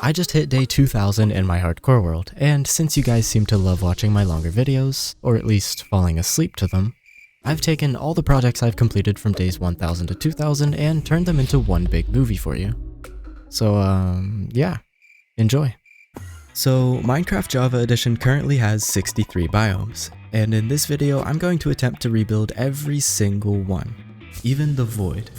I just hit day 2000 in my hardcore world, and since you guys seem to love watching my longer videos, or at least falling asleep to them, I've taken all the projects I've completed from days 1000 to 2000 and turned them into one big movie for you. So, yeah, enjoy. So, Minecraft Java Edition currently has 63 biomes, and in this video I'm going to attempt to rebuild every single one. Even the void.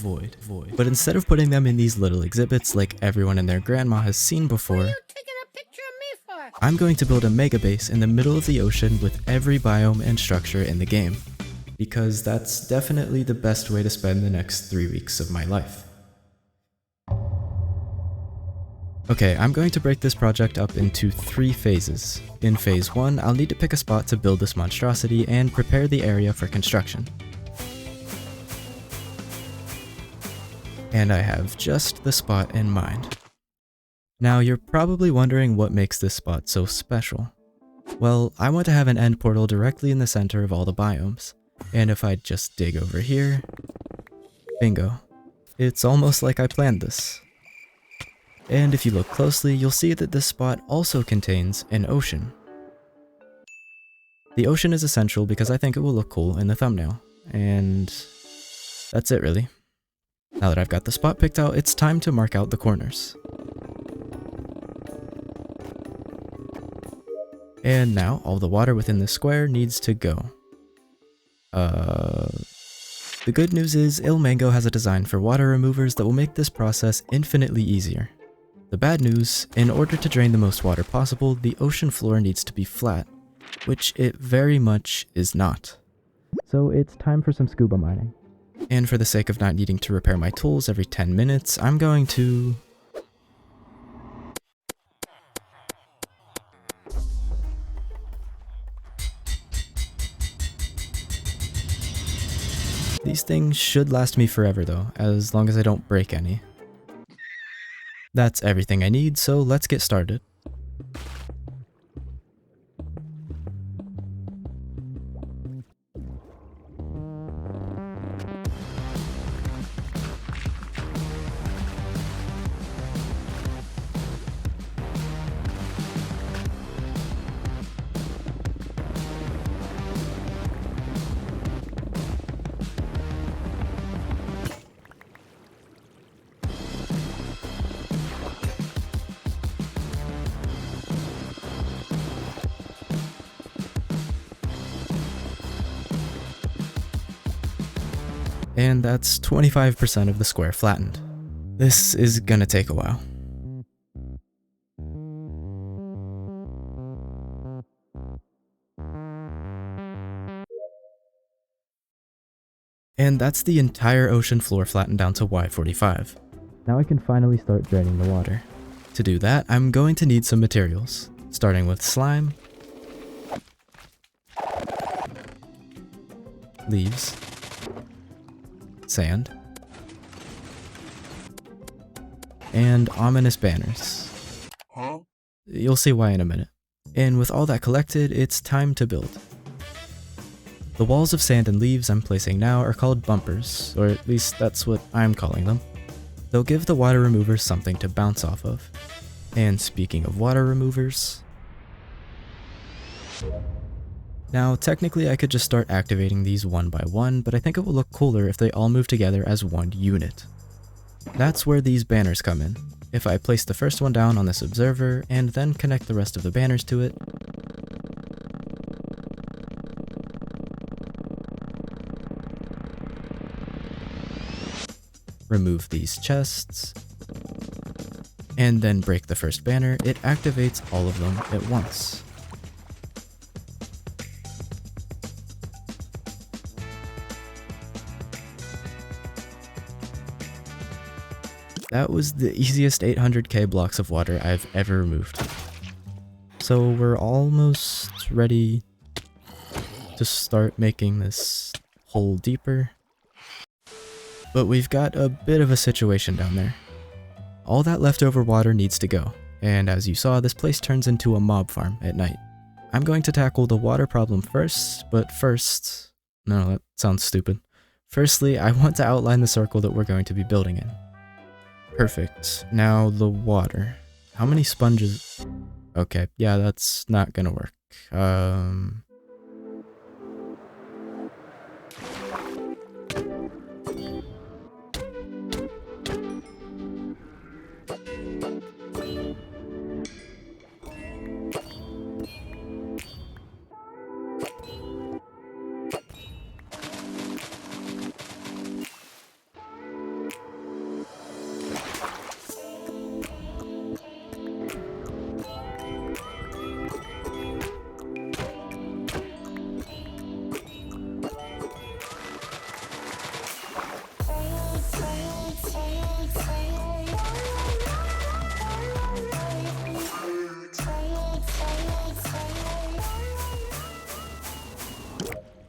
But instead of putting them in these little exhibits like everyone and their grandma has seen before, What are you taking a picture of me for? I'm going to build a mega base in the middle of the ocean with every biome and structure in the game. Because that's definitely the best way to spend the next 3 weeks of my life. Okay, I'm going to break this project up into 3 phases. In phase 1, I'll need to pick a spot to build this monstrosity and prepare the area for construction. And I have just the spot in mind. Now you're probably wondering what makes this spot so special. Well, I want to have an end portal directly in the center of all the biomes, and if I just dig over here, bingo. It's almost like I planned this. And if you look closely, you'll see that this spot also contains an ocean. The ocean is essential because I think it will look cool in the thumbnail, and that's it really. Now that I've got the spot picked out, it's time to mark out the corners. And now, all the water within the square needs to go. The good news is, Ilmango has a design for water removers that will make this process infinitely easier. The bad news, in order to drain the most water possible, the ocean floor needs to be flat, which it very much is not. So it's time for some scuba mining. And for the sake of not needing to repair my tools every 10 minutes, I'm going to... These things should last me forever though, as long as I don't break any. That's everything I need, so let's get started. And that's 25% of the square flattened. This is gonna take a while. And that's the entire ocean floor flattened down to Y45. Now I can finally start draining the water. To do that, I'm going to need some materials, starting with slime, leaves, sand, and ominous banners. Huh? You'll see why in a minute. And with all that collected, it's time to build. The walls of sand and leaves I'm placing now are called bumpers, or at least that's what I'm calling them. They'll give the water removers something to bounce off of. And speaking of water removers... Now, technically I could just start activating these one by one, but I think it will look cooler if they all move together as one unit. That's where these banners come in. If I place the first one down on this observer, and then connect the rest of the banners to it, remove these chests, and then break the first banner, it activates all of them at once. That was the easiest 800k blocks of water I've ever removed. So we're almost ready to start making this hole deeper. But we've got a bit of a situation down there. All that leftover water needs to go, and as you saw, this place turns into a mob farm at night. I'm going to tackle the water problem first, but first... No, that sounds stupid. Firstly, I want to outline the circle that we're going to be building in. Perfect. Now the water. How many sponges? Okay, yeah, that's not gonna work.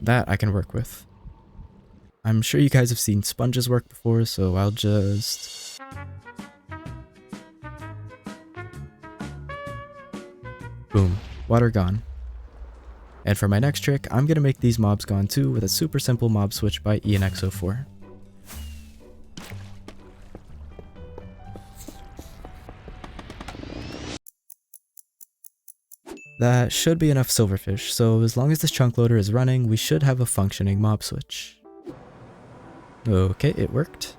That I can work with. I'm sure you guys have seen sponges work before, so I'll just... Boom. Water gone. And for my next trick, I'm gonna make these mobs gone too with a super simple mob switch by ENX04. That should be enough silverfish, so as long as this chunk loader is running, we should have a functioning mob switch. Okay, it worked.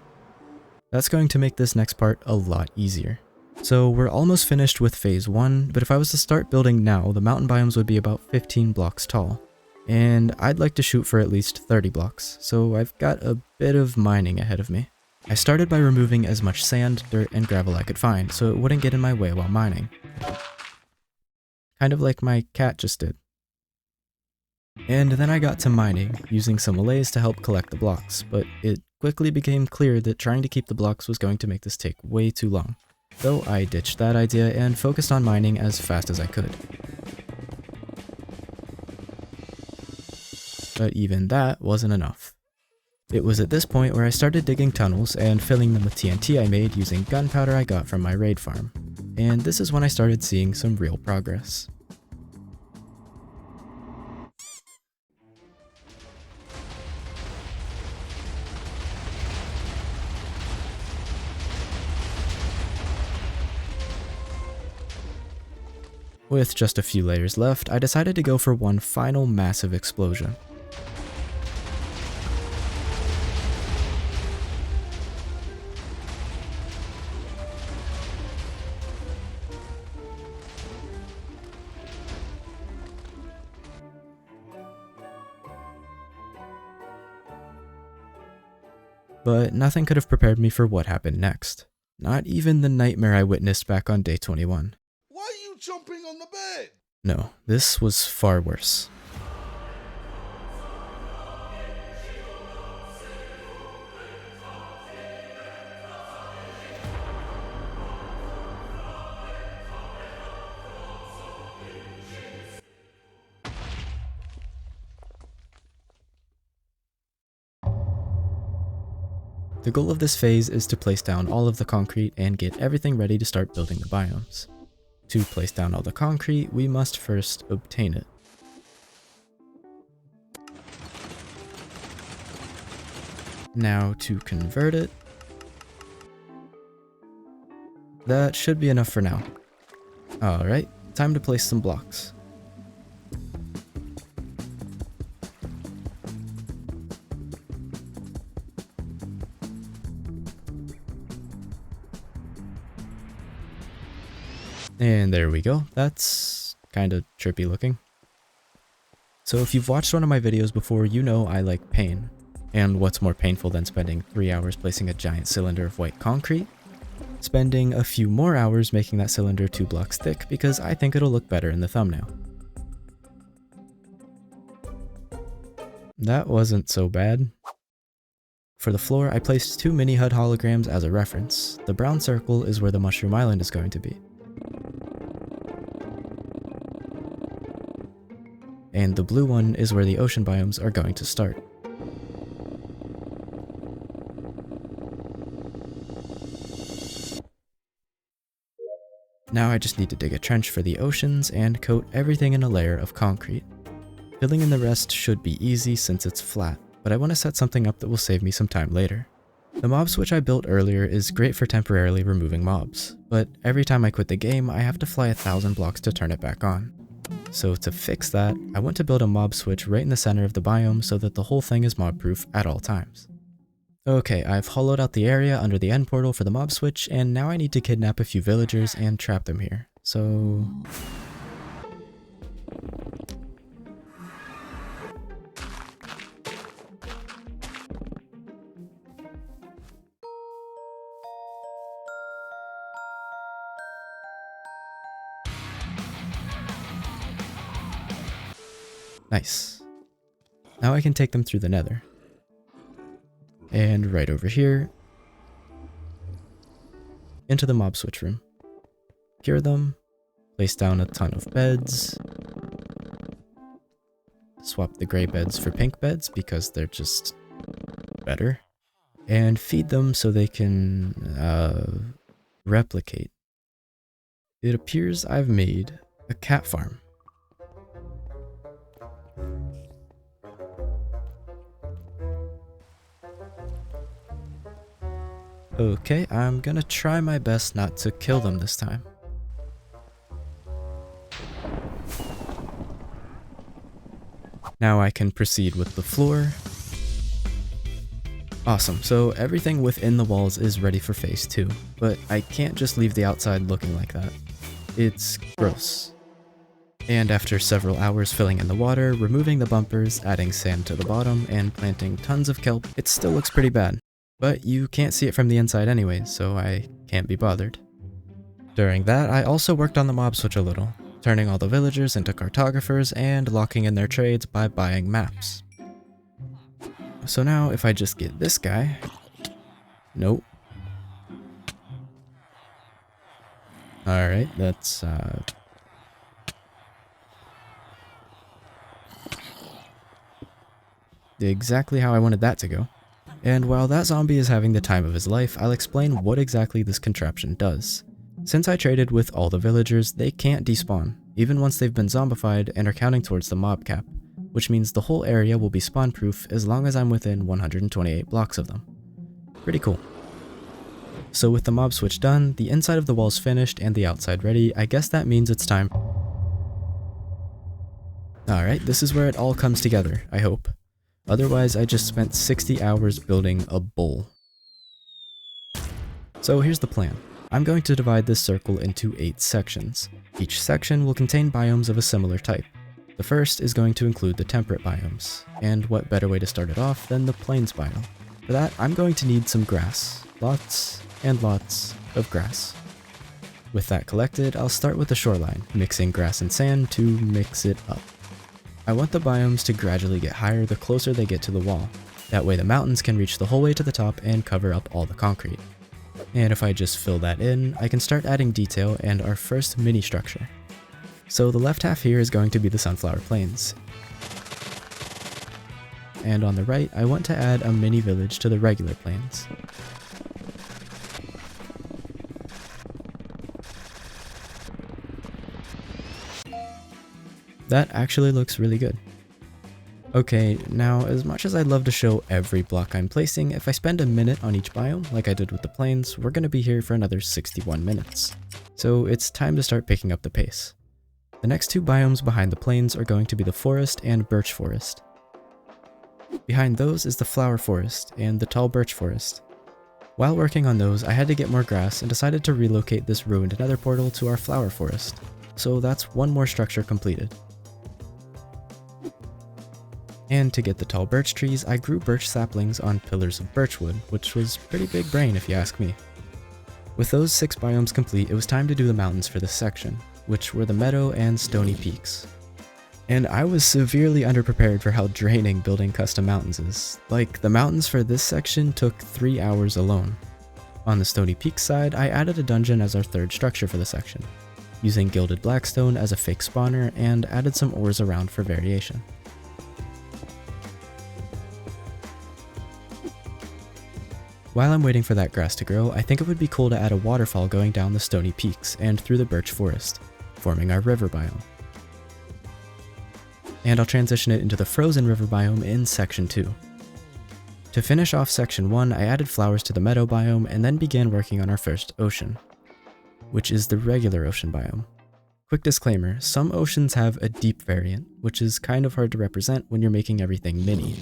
That's going to make this next part a lot easier. So we're almost finished with phase 1, but if I was to start building now, the mountain biomes would be about 15 blocks tall. And I'd like to shoot for at least 30 blocks, so I've got a bit of mining ahead of me. I started by removing as much sand, dirt, and gravel I could find, so it wouldn't get in my way while mining. Kind of like my cat just did. And then I got to mining, using some allays to help collect the blocks, but it quickly became clear that trying to keep the blocks was going to make this take way too long. So I ditched that idea and focused on mining as fast as I could. But even that wasn't enough. It was at this point where I started digging tunnels and filling them with TNT I made using gunpowder I got from my raid farm. And this is when I started seeing some real progress. With just a few layers left, I decided to go for one final massive explosion. But nothing could have prepared me for what happened next. Not even the nightmare I witnessed back on day 21. Why are you jumping on the bed? No, this was far worse. The goal of this phase is to place down all of the concrete and get everything ready to start building the biomes. To place down all the concrete, we must first obtain it. Now to convert it. That should be enough for now. Alright, time to place some blocks. And there we go. That's kind of trippy looking. So if you've watched one of my videos before, you know I like pain. And what's more painful than spending 3 hours placing a giant cylinder of white concrete? Spending a few more hours making that cylinder 2 blocks thick because I think it'll look better in the thumbnail. That wasn't so bad. For the floor, I placed 2 mini HUD holograms as a reference. The brown circle is where the Mushroom Island is going to be. And the blue one is where the ocean biomes are going to start. Now I just need to dig a trench for the oceans and coat everything in a layer of concrete. Filling in the rest should be easy since it's flat, but I want to set something up that will save me some time later. The mob switch I built earlier is great for temporarily removing mobs, but every time I quit the game, I have to fly 1,000 blocks to turn it back on. So to fix that, I want to build a mob switch right in the center of the biome so that the whole thing is mob proof at all times. Okay, I've hollowed out the area under the end portal for the mob switch, and now I need to kidnap a few villagers and trap them here. So... Nice. Now I can take them through the nether. And right over here, into the mob switch room. Cure them, place down a ton of beds, swap the gray beds for pink beds because they're just better, and feed them so they can replicate. It appears I've made a cat farm. Okay, I'm gonna try my best not to kill them this time. Now I can proceed with the floor. Awesome, so everything within the walls is ready for phase 2, but I can't just leave the outside looking like that. It's gross. And after several hours filling in the water, removing the bumpers, adding sand to the bottom, and planting tons of kelp, it still looks pretty bad. But you can't see it from the inside anyway, so I can't be bothered. During that, I also worked on the mob switch a little, turning all the villagers into cartographers and locking in their trades by buying maps. So now if I just get this guy... Nope. Alright, that's exactly how I wanted that to go. And while that zombie is having the time of his life, I'll explain what exactly this contraption does. Since I traded with all the villagers, they can't despawn, even once they've been zombified and are counting towards the mob cap, which means the whole area will be spawn proof as long as I'm within 128 blocks of them. Pretty cool. So with the mob switch done, the inside of the walls finished and the outside ready, I guess that means it's time. Alright, this is where it all comes together, I hope. Otherwise, I just spent 60 hours building a bowl. So here's the plan. I'm going to divide this circle into 8 sections. Each section will contain biomes of a similar type. The first is going to include the temperate biomes, and what better way to start it off than the plains biome. For that, I'm going to need some grass. Lots and lots of grass. With that collected, I'll start with the shoreline, mixing grass and sand to mix it up. I want the biomes to gradually get higher the closer they get to the wall. That way the mountains can reach the whole way to the top and cover up all the concrete. And if I just fill that in, I can start adding detail and our first mini structure. So the left half here is going to be the sunflower plains. And on the right, I want to add a mini village to the regular plains. That actually looks really good. Okay, now as much as I'd love to show every block I'm placing, if I spend a minute on each biome, like I did with the plains, we're going to be here for another 61 minutes. So it's time to start picking up the pace. The next 2 biomes behind the plains are going to be the forest and birch forest. Behind those is the flower forest and the tall birch forest. While working on those, I had to get more grass and decided to relocate this ruined nether portal to our flower forest. So that's one more structure completed. And to get the tall birch trees, I grew birch saplings on pillars of birchwood, which was pretty big brain if you ask me. With those 6 biomes complete, it was time to do the mountains for this section, which were the meadow and stony peaks. And I was severely underprepared for how draining building custom mountains is. Like, the mountains for this section took 3 hours alone. On the stony peaks side, I added a dungeon as our third structure for the section, using gilded blackstone as a fake spawner and added some ores around for variation. While I'm waiting for that grass to grow, I think it would be cool to add a waterfall going down the stony peaks and through the birch forest, forming our river biome. And I'll transition it into the frozen river biome in section 2. To finish off section 1, I added flowers to the meadow biome and then began working on our first ocean, which is the regular ocean biome. Quick disclaimer, some oceans have a deep variant, which is kind of hard to represent when you're making everything mini.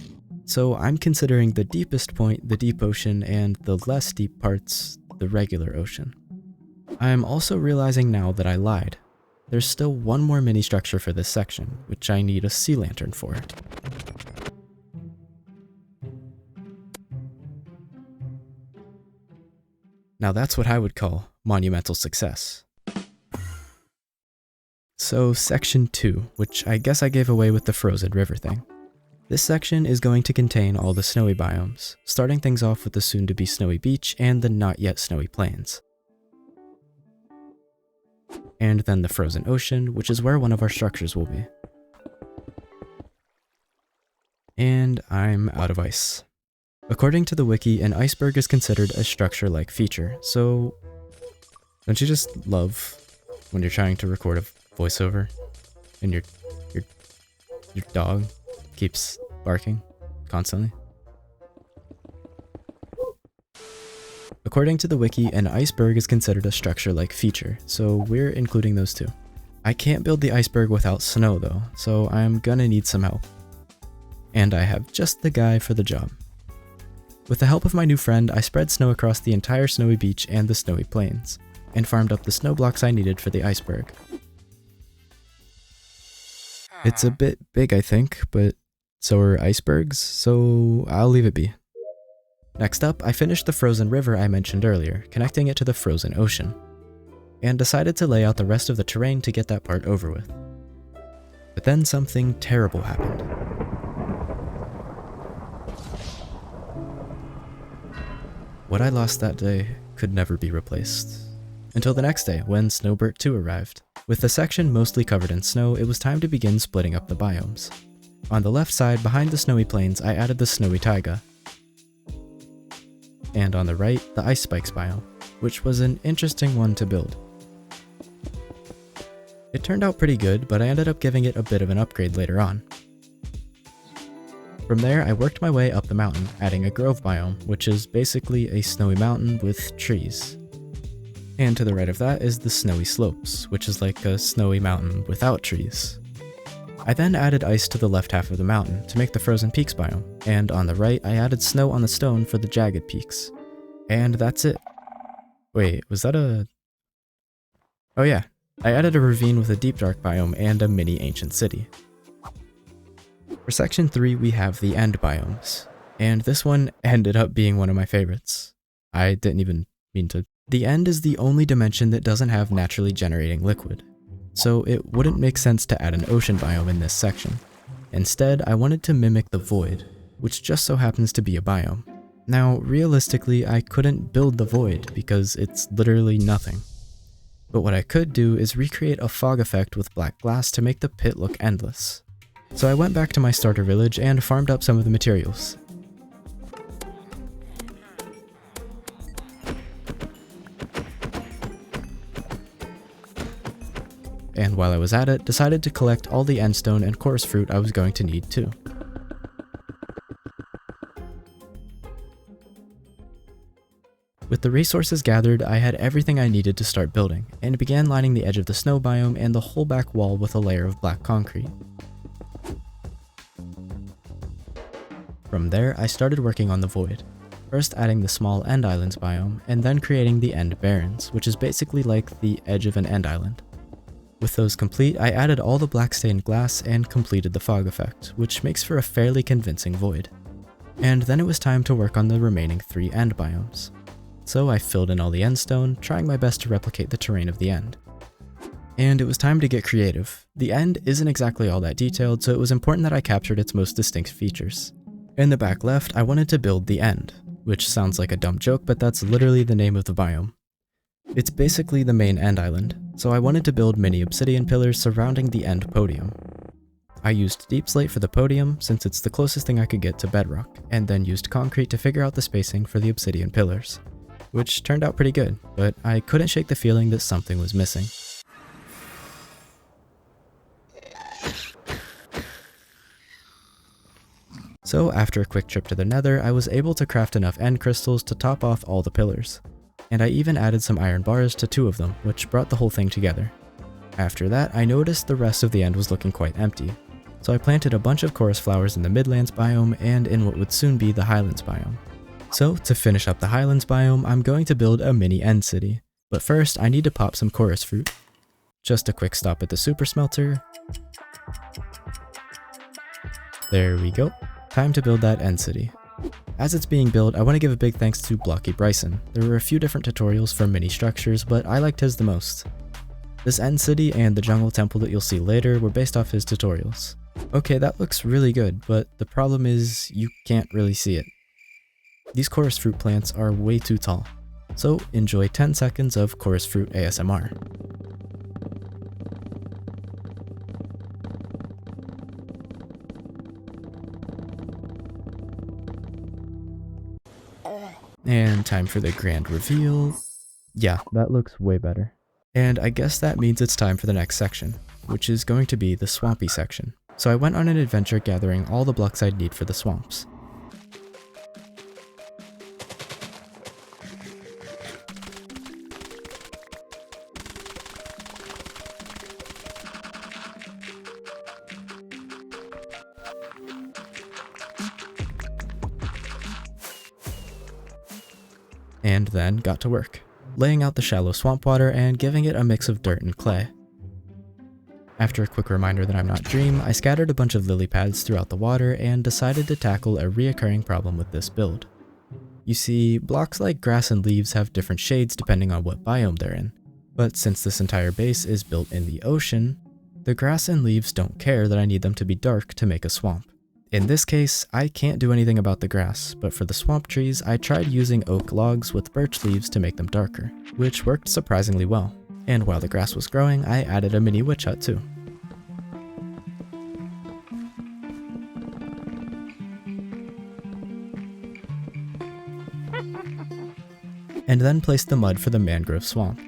So I'm considering the deepest point the deep ocean and the less deep parts the regular ocean. I'm also realizing now that I lied. There's still one more mini structure for this section, which I need a sea lantern for. Now that's what I would call monumental success. So section 2, which I guess I gave away with the frozen river thing. This section is going to contain all the snowy biomes, starting things off with the soon-to-be snowy beach and the not-yet snowy plains. And then the frozen ocean, which is where one of our structures will be. And I'm out of ice. According to the wiki, an iceberg is considered a structure-like feature, so don't you just love when you're trying to record a voiceover and your dog keeps barking constantly? According to the wiki, an iceberg is considered a structure-like feature, so we're including those too. I can't build the iceberg without snow though, so I'm gonna need some help. And I have just the guy for the job. With the help of my new friend, I spread snow across the entire snowy beach and the snowy plains, and farmed up the snow blocks I needed for the iceberg. It's a bit big, I think, but so are icebergs, so I'll leave it be. Next up, I finished the frozen river I mentioned earlier, connecting it to the frozen ocean, and decided to lay out the rest of the terrain to get that part over with. But then something terrible happened. What I lost that day could never be replaced. Until the next day, when Snowbird 2 arrived. With the section mostly covered in snow, it was time to begin splitting up the biomes. On the left side, behind the snowy plains, I added the snowy taiga. And on the right, the ice spikes biome, which was an interesting one to build. It turned out pretty good, but I ended up giving it a bit of an upgrade later on. From there, I worked my way up the mountain, adding a grove biome, which is basically a snowy mountain with trees. And to the right of that is the snowy slopes, which is like a snowy mountain without trees. I then added ice to the left half of the mountain to make the frozen peaks biome, and on the right I added snow on the stone for the jagged peaks. And that's it. Wait, was that a... Oh yeah, I added a ravine with a deep dark biome and a mini ancient city. For section 3 we have the end biomes, and this one ended up being one of my favorites. I didn't even mean to. The end is the only dimension that doesn't have naturally generating liquid, so it wouldn't make sense to add an ocean biome in this section. Instead, I wanted to mimic the void, which just so happens to be a biome. Now, realistically, I couldn't build the void because it's literally nothing. But what I could do is recreate a fog effect with black glass to make the pit look endless. So I went back to my starter village and farmed up some of the materials. And while I was at it, decided to collect all the endstone and chorus fruit I was going to need too. With the resources gathered, I had everything I needed to start building, and began lining the edge of the snow biome and the whole back wall with a layer of black concrete. From there, I started working on the void, first adding the small end islands biome, and then creating the end barrens, which is basically like the edge of an end island. With those complete, I added all the black stained glass and completed the fog effect, which makes for a fairly convincing void. And then it was time to work on the remaining 3 end biomes. So I filled in all the endstone, trying my best to replicate the terrain of the end. And it was time to get creative. The end isn't exactly all that detailed, so it was important that I captured its most distinct features. In the back left, I wanted to build the end, which sounds like a dumb joke, but that's literally the name of the biome. It's basically the main end island, so I wanted to build mini obsidian pillars surrounding the end podium. I used deep slate for the podium since it's the closest thing I could get to bedrock, and then used concrete to figure out the spacing for the obsidian pillars, which turned out pretty good, but I couldn't shake the feeling that something was missing. So after a quick trip to the nether, I was able to craft enough end crystals to top off all the pillars. And I even added some iron bars to 2 of them, which brought the whole thing together. After that, I noticed the rest of the end was looking quite empty. So I planted a bunch of chorus flowers in the Midlands biome and in what would soon be the Highlands biome. So to finish up the Highlands biome, I'm going to build a mini end city. But first, I need to pop some chorus fruit. Just a quick stop at the super smelter. There we go. Time to build that end city. As it's being built, I want to give a big thanks to BlockyBryson. There were a few different tutorials for mini structures, but I liked his the most. This end city and the jungle temple that you'll see later were based off his tutorials. Okay, that looks really good, but the problem is you can't really see it. These chorus fruit plants are way too tall, so enjoy 10 seconds of chorus fruit ASMR. And time for the grand reveal. Yeah, that looks way better. And I guess that means it's time for the next section, which is going to be the swampy section. So I went on an adventure gathering all the blocks I'd need for the swamps. And then got to work, laying out the shallow swamp water and giving it a mix of dirt and clay. After a quick reminder that I'm not Dream, I scattered a bunch of lily pads throughout the water and decided to tackle a reoccurring problem with this build. You see, blocks like grass and leaves have different shades depending on what biome they're in, but since this entire base is built in the ocean, the grass and leaves don't care that I need them to be dark to make a swamp. In this case, I can't do anything about the grass, but for the swamp trees, I tried using oak logs with birch leaves to make them darker, which worked surprisingly well. And while the grass was growing, I added a mini witch hut too. And then placed the mud for the mangrove swamp.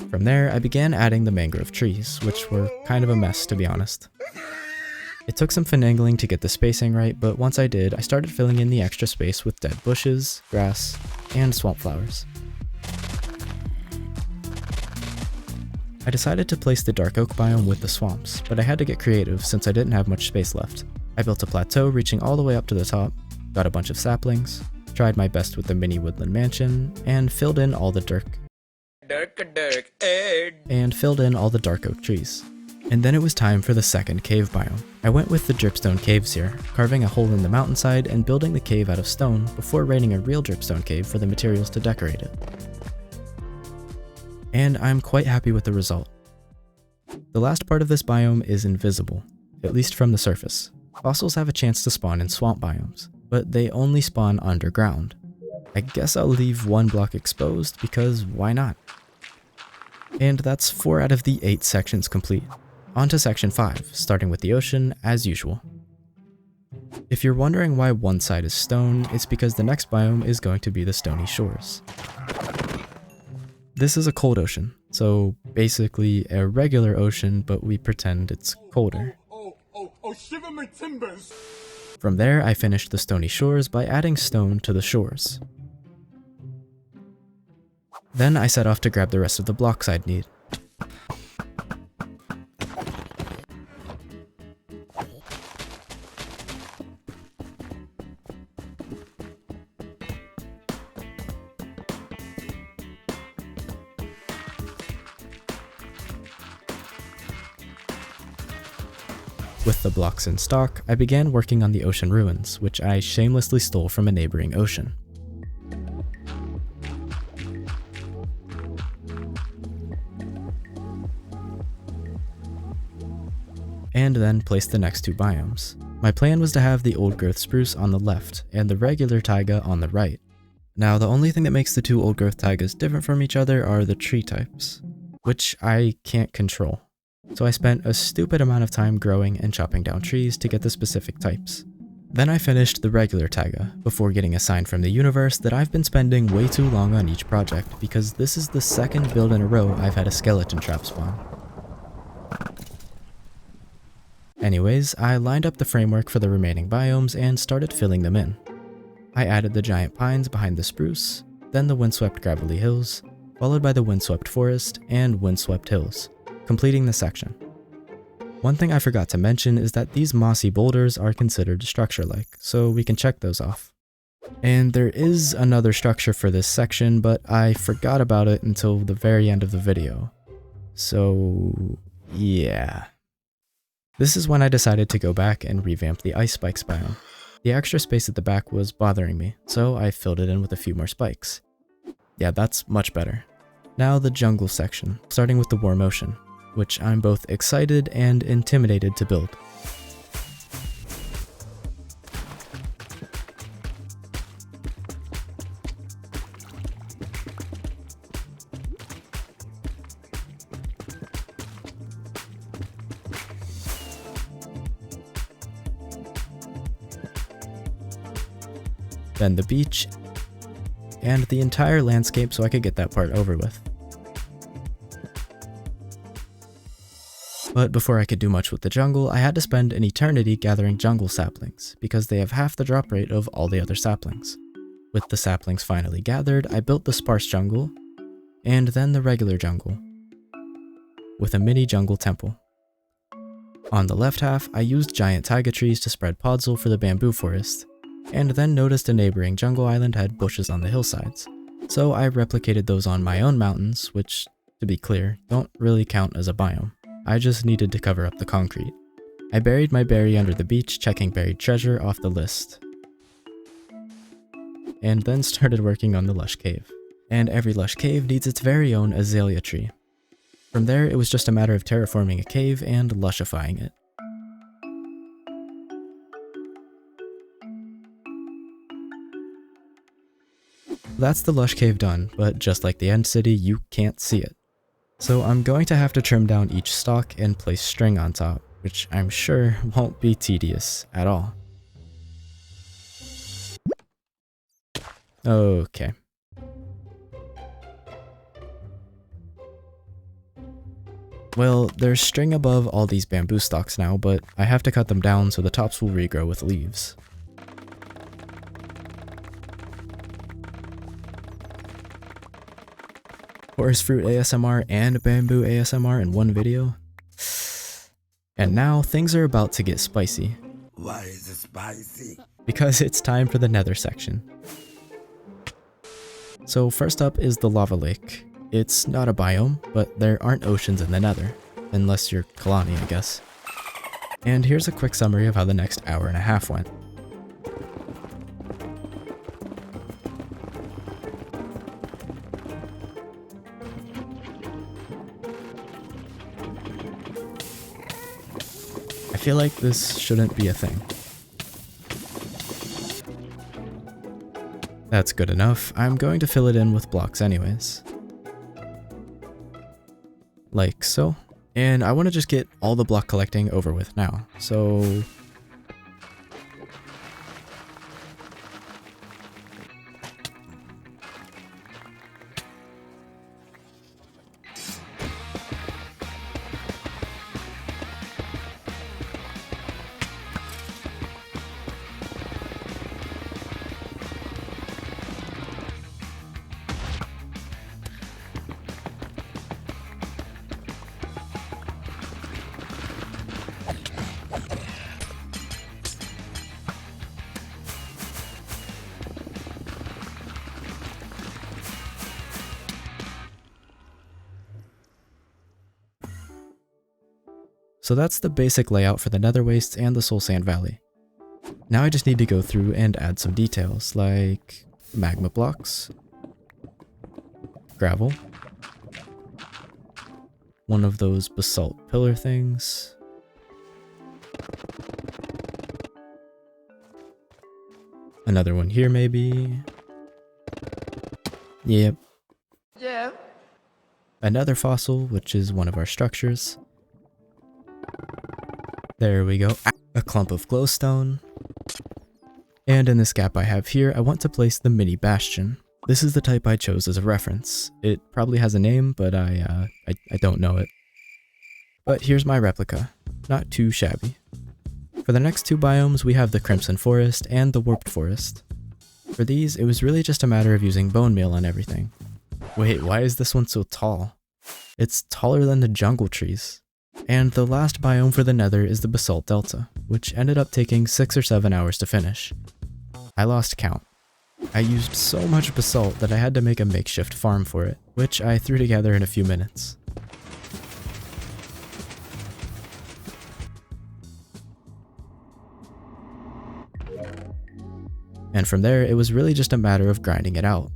From there, I began adding the mangrove trees, which were kind of a mess to be honest. It took some finagling to get the spacing right, but once I did, I started filling in the extra space with dead bushes, grass, and swamp flowers. I decided to place the dark oak biome with the swamps, but I had to get creative since I didn't have much space left. I built a plateau reaching all the way up to the top, got a bunch of saplings, tried my best with the mini woodland mansion, and filled in all the dark oak trees. And then it was time for the second cave biome. I went with the dripstone caves here, carving a hole in the mountainside and building the cave out of stone before raiding a real dripstone cave for the materials to decorate it. And I'm quite happy with the result. The last part of this biome is invisible, at least from the surface. Fossils have a chance to spawn in swamp biomes, but they only spawn underground. I guess I'll leave one block exposed because why not? And that's 4 out of the 8 sections complete. On to section 5, starting with the ocean as usual. If you're wondering why one side is stone, it's because the next biome is going to be the stony shores. This is a cold ocean, so basically a regular ocean, but we pretend it's colder. Shiver my timbers! From there, I finished the stony shores by adding stone to the shores. Then I set off to grab the rest of the blocks I'd need. With the blocks in stock, I began working on the ocean ruins, which I shamelessly stole from a neighboring ocean. And then placed the next 2 biomes. My plan was to have the old growth spruce on the left and the regular taiga on the right. Now the only thing that makes the 2 old growth taigas different from each other are the tree types, which I can't control. So I spent a stupid amount of time growing and chopping down trees to get the specific types. Then I finished the regular taiga, before getting a sign from the universe that I've been spending way too long on each project because this is the second build in a row I've had a skeleton trap spawn. Anyways, I lined up the framework for the remaining biomes and started filling them in. I added the giant pines behind the spruce, then the windswept gravelly hills, followed by the windswept forest and windswept hills, completing the section. One thing I forgot to mention is that these mossy boulders are considered structure-like, so we can check those off. And there is another structure for this section, but I forgot about it until the very end of the video. So, yeah. This is when I decided to go back and revamp the ice spikes biome. The extra space at the back was bothering me, so I filled it in with a few more spikes. Yeah, that's much better. Now the jungle section, starting with the warm ocean, which I'm both excited and intimidated to build. Then the beach, and the entire landscape so I could get that part over with. But before I could do much with the jungle, I had to spend an eternity gathering jungle saplings, because they have half the drop rate of all the other saplings. With the saplings finally gathered, I built the sparse jungle, and then the regular jungle, with a mini jungle temple. On the left half, I used giant taiga trees to spread podzol for the bamboo forest, and then noticed a neighboring jungle island had bushes on the hillsides, so I replicated those on my own mountains, which, to be clear, don't really count as a biome. I just needed to cover up the concrete. I buried my berry under the beach, checking buried treasure off the list, and then started working on the lush cave. And every lush cave needs its very own azalea tree. From there, it was just a matter of terraforming a cave and lushifying it. That's the lush cave done, but just like the end city, you can't see it. So I'm going to have to trim down each stalk and place string on top, which I'm sure won't be tedious at all. Okay. Well, there's string above all these bamboo stalks now, but I have to cut them down so the tops will regrow with leaves. Forest fruit ASMR and bamboo ASMR in one video. And now things are about to get spicy. Why is it spicy? Because it's time for the nether section. So first up is the lava lake. It's not a biome, but there aren't oceans in the nether. Unless you're Kalani, I guess. And here's a quick summary of how the next hour and a half went. I feel like this shouldn't be a thing. That's good enough. I'm going to fill it in with blocks anyways. Like so. And I want to just get all the block collecting over with now. So So that's the basic layout for the Nether Wastes and the Soul Sand Valley. Now I just need to go through and add some details, like magma blocks, gravel, one of those basalt pillar things, another one here maybe, yep, another fossil, which is one of our structures. There we go. A clump of glowstone. And in this gap I have here, I want to place the mini bastion. This is the type I chose as a reference. It probably has a name, but I don't know it. But here's my replica. not too shabby. For the next two biomes, we have the Crimson Forest and the Warped Forest. For these, it was really just a matter of using bone meal on everything. Wait, why is this one so tall? It's taller than the jungle trees. And the last biome for the Nether is the Basalt Delta, which ended up taking 6 or 7 hours to finish. I lost count. I used so much basalt that I had to make a makeshift farm for it, which I threw together in a few minutes. And from there, it was really just a matter of grinding it out.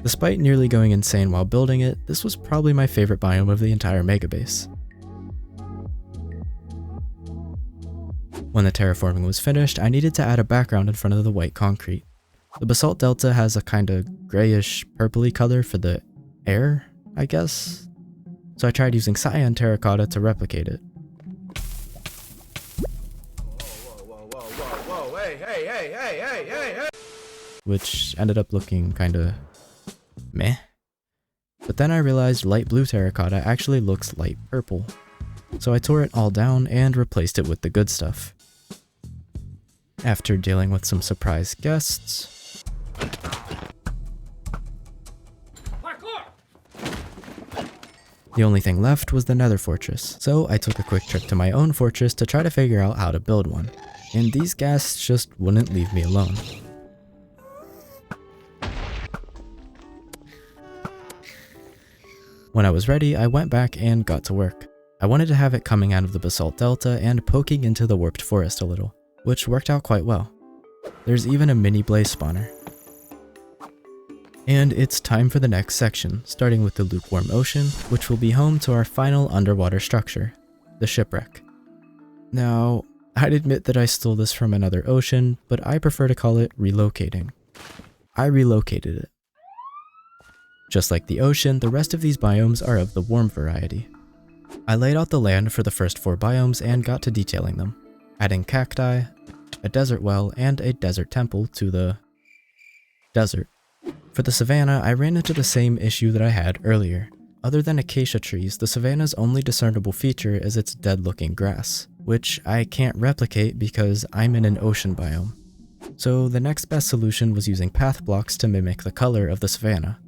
Despite nearly going insane while building it, this was probably my favorite biome of the entire megabase. When the terraforming was finished, I needed to add a background in front of the white concrete. The Basalt Delta has a kinda grayish purpley color for the air, I guess? So I tried using cyan terracotta to replicate it. Whoa, hey. Which ended up looking kinda meh. But then I realized light blue terracotta actually looks light purple. So I tore it all down and replaced it with the good stuff. After dealing with some surprise guests, the only thing left was the Nether Fortress, so I took a quick trip to my own fortress to try to figure out how to build one, and these guests just wouldn't leave me alone. When I was ready, I went back and got to work. I wanted to have it coming out of the Basalt Delta and poking into the Warped Forest a little, which worked out quite well. There's even a mini blaze spawner. And it's time for the next section, starting with the lukewarm ocean, which will be home to our final underwater structure, the shipwreck. Now, I'd admit that I stole this from another ocean, but I prefer to call it relocating. I relocated it. Just like the ocean, the rest of these biomes are of the warm variety. I laid out the land for the first 4 biomes and got to detailing them, adding cacti, a desert well, and a desert temple to the desert. For the savanna, I ran into the same issue that I had earlier. Other than acacia trees, the savanna's only discernible feature is its dead-looking grass, which I can't replicate because I'm in an ocean biome. So the next best solution was using path blocks to mimic the color of the savanna.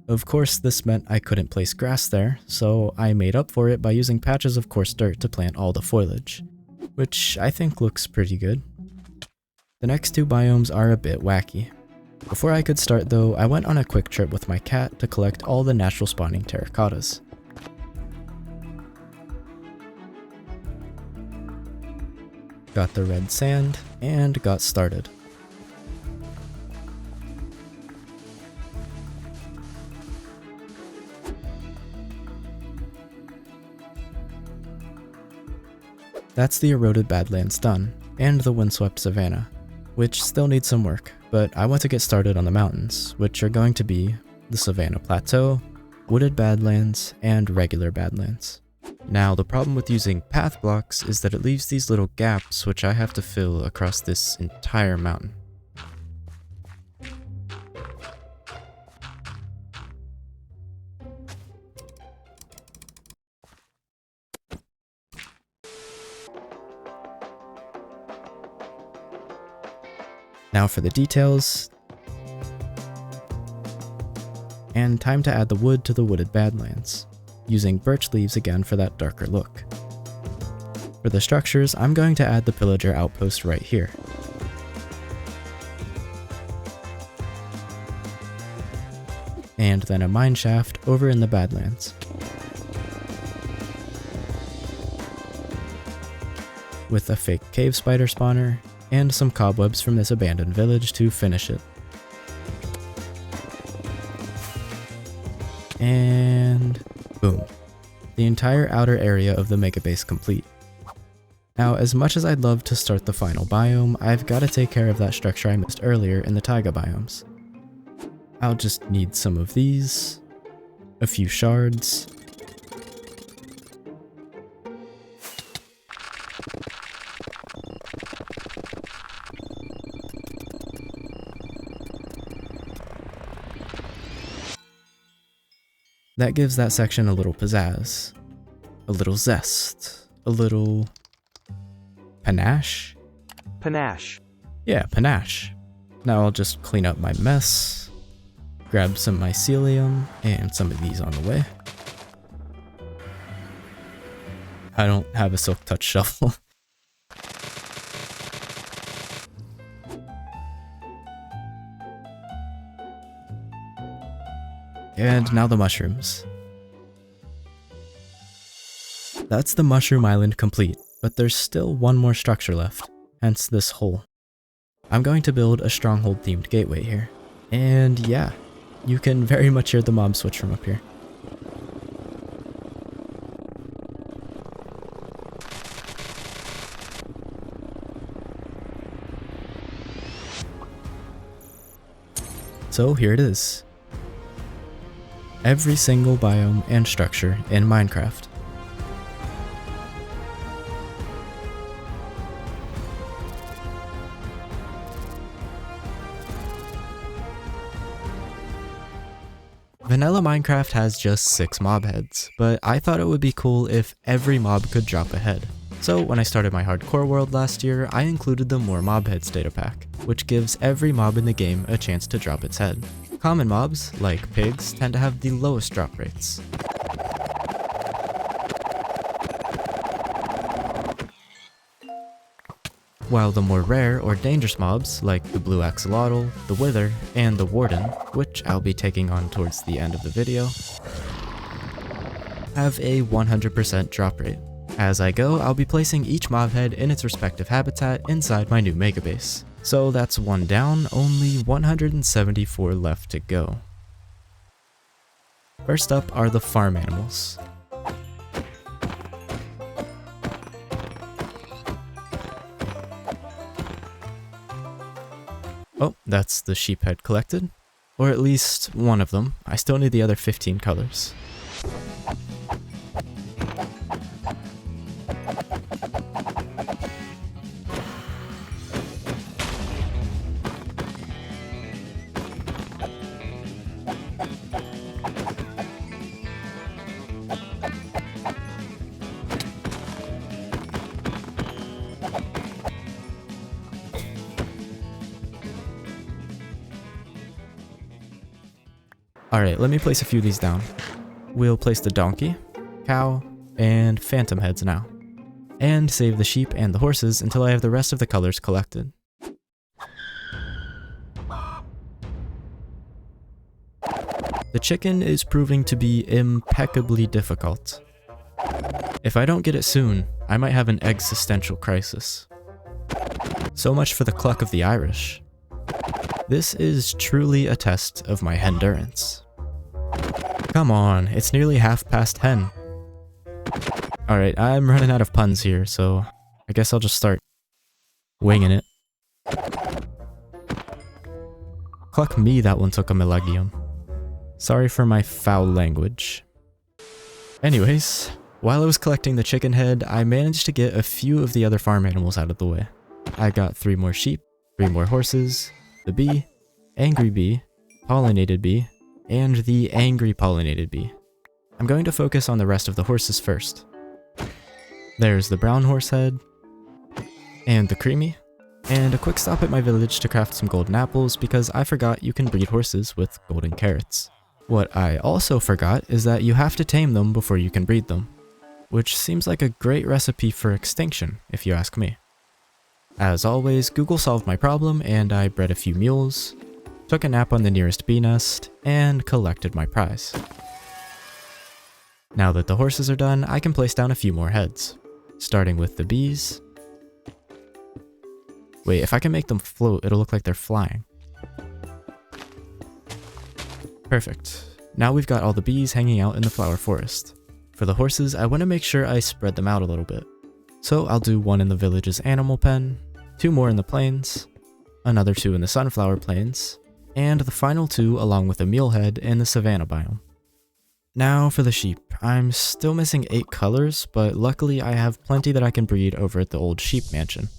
Of course, this meant I couldn't place grass there, so I made up for it by using patches of coarse dirt to plant all the foliage, which I think looks pretty good. The next 2 biomes are a bit wacky. Before I could start though, I went on a quick trip with my cat to collect all the natural spawning terracottas. Got the red sand, and got started. That's the eroded badlands done, and the windswept savanna, which still needs some work, but I want to get started on the mountains, which are going to be the Savanna Plateau, wooded badlands, and regular badlands. Now, the problem with using path blocks is that it leaves these little gaps which I have to fill across this entire mountain. Now for the details, and time to add the wood to the wooded badlands, using birch leaves again for that darker look. For the structures, I'm going to add the pillager outpost right here. And then a mine shaft over in the badlands. With a fake cave spider spawner, and some cobwebs from this abandoned village to finish it. And boom. The entire outer area of the megabase complete. Now, as much as I'd love to start the final biome, I've got to take care of that structure I missed earlier in the taiga biomes. I'll just need some of these, a few shards, that gives that section a little pizzazz, a little zest, a little panache. Panache. Yeah, panache. Now I'll just clean up my mess, grab some mycelium and some of these on the way. I don't have a silk touch shovel. And now the mushrooms. That's the mushroom island complete, but there's still one more structure left, hence this hole. I'm going to build a stronghold themed gateway here. And yeah, you can very much hear the mob switch from up here. So here it is. Every single biome and structure in Minecraft. Vanilla Minecraft has just 6 mob heads, but I thought it would be cool if every mob could drop a head. So when I started my hardcore world last year, I included the More Mob Heads data pack, which gives every mob in the game a chance to drop its head. Common mobs, like pigs, tend to have the lowest drop rates. While the more rare or dangerous mobs, like the blue axolotl, the wither, and the warden, which I'll be taking on towards the end of the video, have a 100% drop rate. As I go, I'll be placing each mob head in its respective habitat inside my new megabase. So that's one down, only 174 left to go. First up are the farm animals. Oh, that's the sheep head collected. Or at least one of them. I still need the other 15 colors. Alright, let me place a few of these down. We'll place the donkey, cow, and phantom heads now. And save the sheep and the horses until I have the rest of the colors collected. The chicken is proving to be impeccably difficult. If I don't get it soon, I might have an existential crisis. So much for the cluck of the Irish. This is truly a test of my endurance. Come on, it's nearly 10:30. Alright, I'm running out of puns here, so I guess I'll just start winging it. Cluck me, that one took a millennium. Sorry for my foul language. Anyways, while I was collecting the chicken head, I managed to get a few of the other farm animals out of the way. I got 3 more sheep, 3 more horses, the bee, angry bee, pollinated bee, and the angry pollinated bee. I'm going to focus on the rest of the horses first. There's the brown horse head, and the creamy, and a quick stop at my village to craft some golden apples because I forgot you can breed horses with golden carrots. What I also forgot is that you have to tame them before you can breed them, which seems like a great recipe for extinction if you ask me. As always, Google solved my problem and I bred a few mules, took a nap on the nearest bee nest, and collected my prize. Now that the horses are done, I can place down a few more heads, starting with the bees. Wait, if I can make them float, it'll look like they're flying. Perfect. Now we've got all the bees hanging out in the flower forest. For the horses, I want to make sure I spread them out a little bit. So I'll do 1 in the village's animal pen, 2 more in the plains, another 2 in the sunflower plains, and the final 2 along with a mule head in the savanna biome. Now for the sheep. I'm still missing 8 colors, but luckily I have plenty that I can breed over at the old sheep mansion.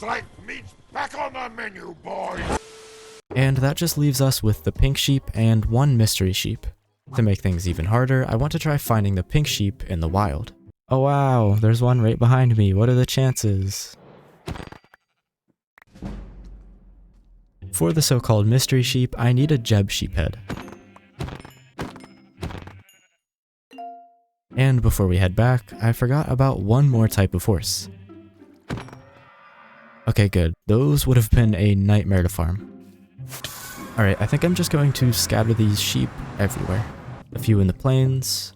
like meat's back on the menu, boys! And that just leaves us with the pink sheep and one mystery sheep. To make things even harder, I want to try finding the pink sheep in the wild. Oh wow, there's one right behind me. What are the chances? For the so-called mystery sheep, I need a Jeb sheephead. And before we head back, I forgot about one more type of horse. Okay, good. Those would have been a nightmare to farm. Alright, I think I'm just going to scatter these sheep everywhere. A few in the plains,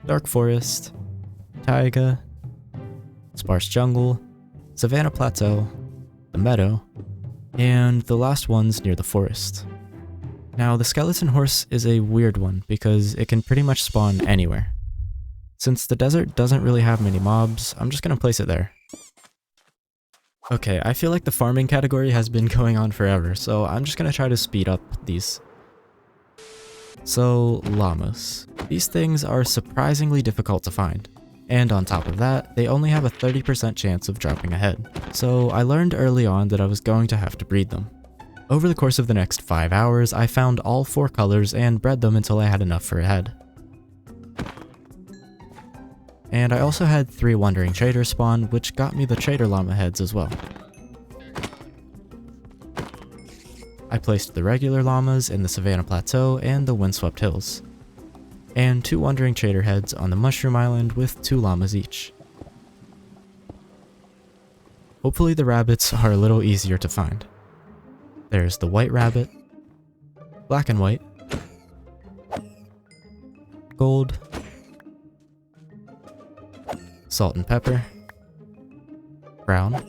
dark forest, taiga, sparse jungle, savanna plateau, the meadow, and the last one's near the forest. Now, the skeleton horse is a weird one because it can pretty much spawn anywhere. Since the desert doesn't really have many mobs, I'm just gonna place it there. Okay, I feel like the farming category has been going on forever, so I'm just gonna try to speed up these. So, llamas. These things are surprisingly difficult to find. And on top of that, they only have a 30% chance of dropping a head. So I learned early on that I was going to have to breed them. Over the course of the next 5 hours, I found all 4 colors and bred them until I had enough for a head. And I also had 3 wandering traders spawn, which got me the trader llama heads as well. I placed the regular llamas in the Savannah Plateau and the Windswept Hills, and 2 wandering trader heads on the Mushroom Island with 2 llamas each. Hopefully the rabbits are a little easier to find. There's the white rabbit, black and white, gold, salt and pepper, brown,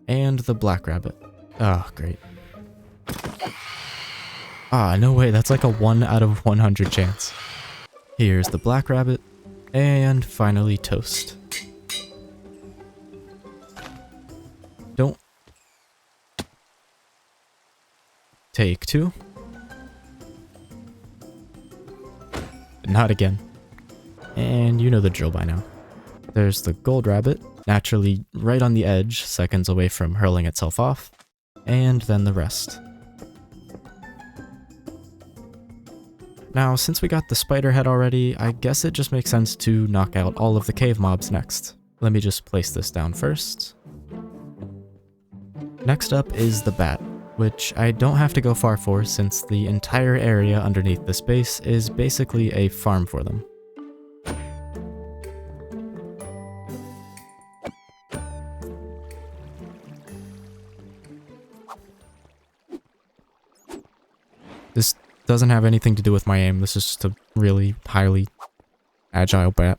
and the black rabbit. Oh, great. Ah, no way, that's like a 1 out of 100 chance. Here's the black rabbit, and finally toast. Don't. Take 2. Not again. And you know the drill by now. There's the gold rabbit, naturally right on the edge, seconds away from hurling itself off, and then the rest. Now, since we got the spider head already, I guess it just makes sense to knock out all of the cave mobs next. Let me just place this down first. Next up is the bat, which I don't have to go far for since the entire area underneath this base is basically a farm for them. This doesn't have anything to do with my aim, this is just a really highly agile bat.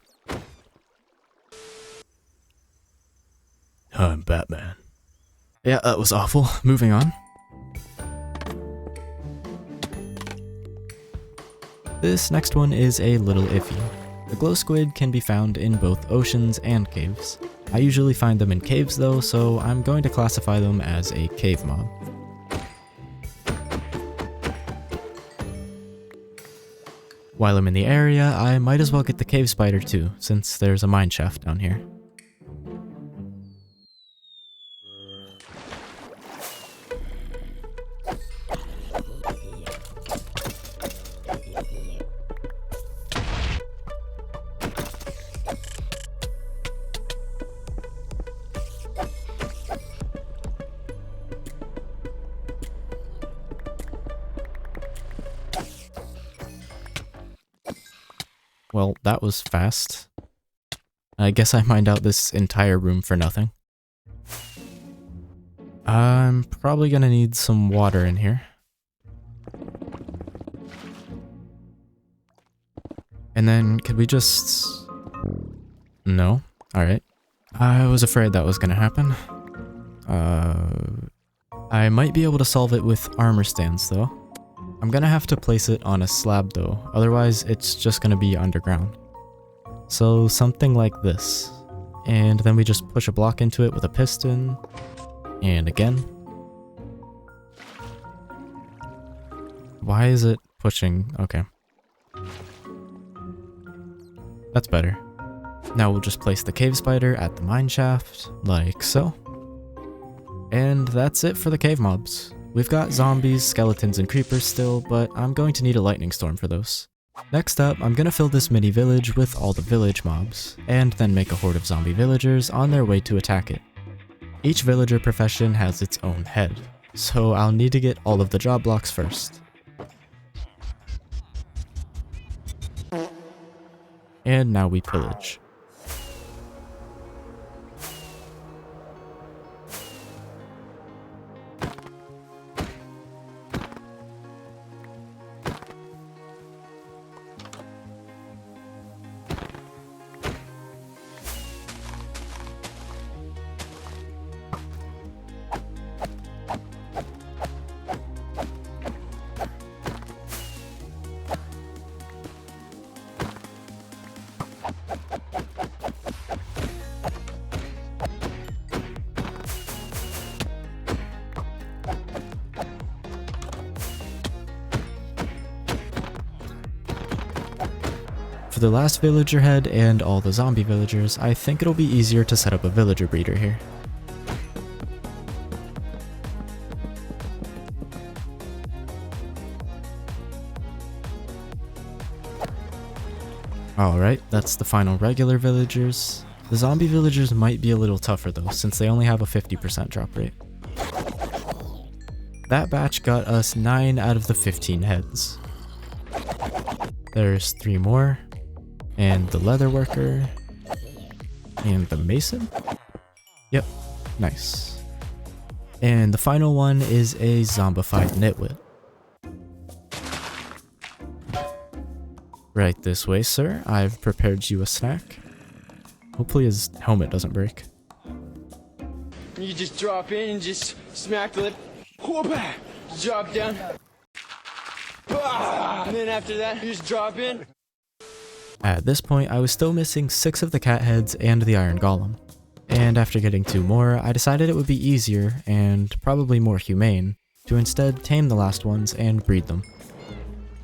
I'm Batman. Yeah, that was awful. Moving on. This next one is a little iffy. The glow squid can be found in both oceans and caves. I usually find them in caves though, so I'm going to classify them as a cave mob. While I'm in the area, I might as well get the cave spider too, since there's a mine shaft down here. Well, that was fast. I guess I mined out this entire room for nothing. I'm probably gonna need some water in here. And then, could we just... No? Alright. I was afraid that was gonna happen. I might be able to solve it with armor stands, though. I'm gonna have to place it on a slab though, otherwise it's just gonna be underground. So something like this. And then we just push a block into it with a piston. And again. Why is it pushing? Okay. That's better. Now we'll just place the cave spider at the mine shaft, like so. And that's it for the cave mobs. We've got zombies, skeletons, and creepers still, but I'm going to need a lightning storm for those. Next up, I'm gonna fill this mini village with all the village mobs, and then make a horde of zombie villagers on their way to attack it. Each villager profession has its own head, so I'll need to get all of the job blocks first. And now we pillage. For the last villager head and all the zombie villagers, I think it'll be easier to set up a villager breeder here. Alright, that's the final regular villagers. The zombie villagers might be a little tougher though, since they only have a 50% drop rate. That batch got us 9 out of the 15 heads. There's 3 more. And the leather worker, and the mason? Yep, nice. And the final one is a zombified nitwit. Right this way, sir. I've prepared you a snack. Hopefully his helmet doesn't break. You just drop in and just smack the lip. Whoop-ah! Drop down. Bah! And then after that, you just drop in. At this point, I was still missing 6 of the cat heads and the iron golem. And after getting 2 more, I decided it would be easier, and probably more humane, to instead tame the last ones and breed them.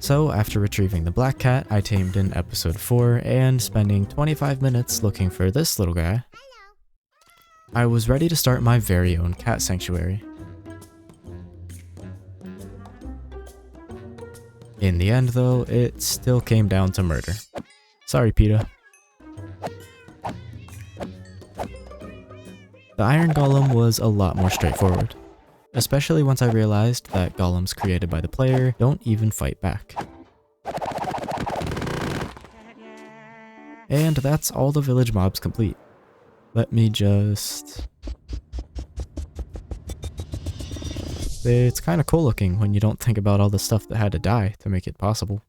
So after retrieving the black cat I tamed in episode 4 and spending 25 minutes looking for this little guy, I was ready to start my very own cat sanctuary. In the end though, it still came down to murder. Sorry, PETA. The iron golem was a lot more straightforward, especially once I realized that golems created by the player don't even fight back. And that's all the village mobs complete. Let me just... It's kinda cool looking when you don't think about all the stuff that had to die to make it possible.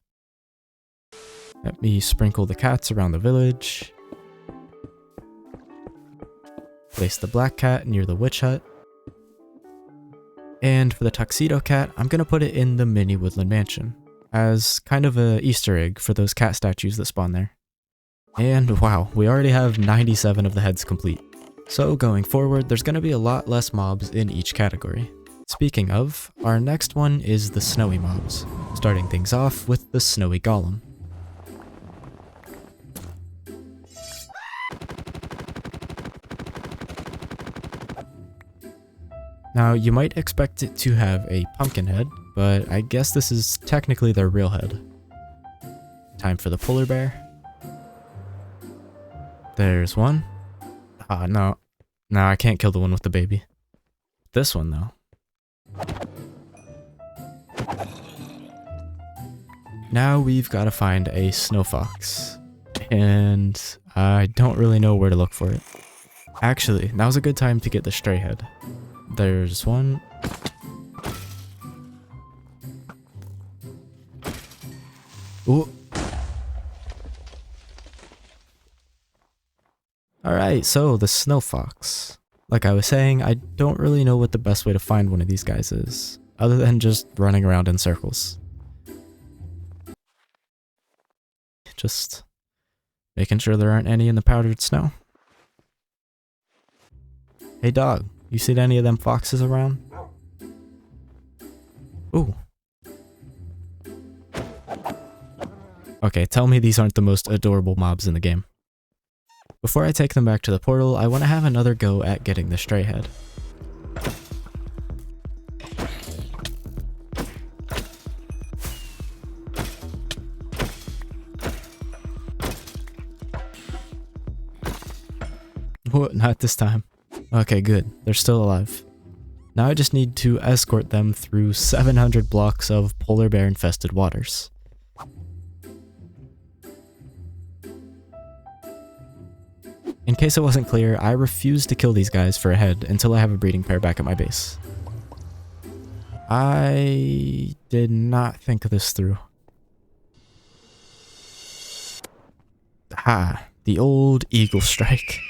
Let me sprinkle the cats around the village. Place the black cat near the witch hut. And for the tuxedo cat, I'm gonna put it in the mini woodland mansion, as kind of a Easter egg for those cat statues that spawn there. And wow, we already have 97 of the heads complete. So going forward, there's gonna be a lot less mobs in each category. Speaking of, our next one is the snowy mobs, starting things off with the snowy golem. Now, you might expect it to have a pumpkin head, but I guess this is technically their real head. Time for the polar bear. There's one. Ah, no. No, I can't kill the one with the baby. This one, though. Now we've got to find a snow fox. And I don't really know where to look for it. Actually, now's a good time to get the stray head. There's one. Ooh. Alright, so the snow fox. Like I was saying, I don't really know what the best way to find one of these guys is, other than just running around in circles. Just making sure there aren't any in the powdered snow. Hey dog, you seen any of them foxes around? Ooh. Okay, tell me these aren't the most adorable mobs in the game. Before I take them back to the portal, I want to have another go at getting the stray head. What? Not this time. Okay, good. They're still alive. Now I just need to escort them through 700 blocks of polar bear infested waters. In case it wasn't clear, I refuse to kill these guys for a head until I have a breeding pair back at my base. I did not think this through. Ha, the old eagle strike.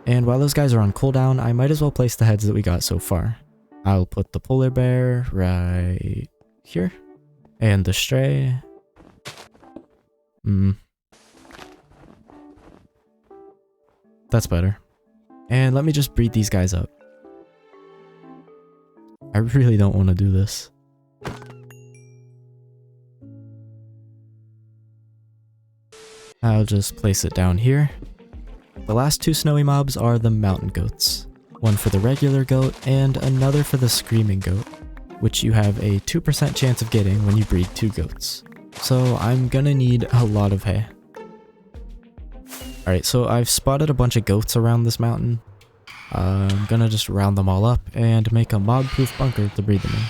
And while those guys are on cooldown, I might as well place the heads that we got so far. I'll put the polar bear right here. And the stray. That's better. And let me just breed these guys up. I really don't want to do this. I'll just place it down here. The last two snowy mobs are the mountain goats. One for the regular goat and another for the screaming goat, which you have a 2% chance of getting when you breed two goats. So I'm gonna need a lot of hay. Alright, so I've spotted a bunch of goats around this mountain. I'm gonna just round them all up and make a mob-proof bunker to breed them in.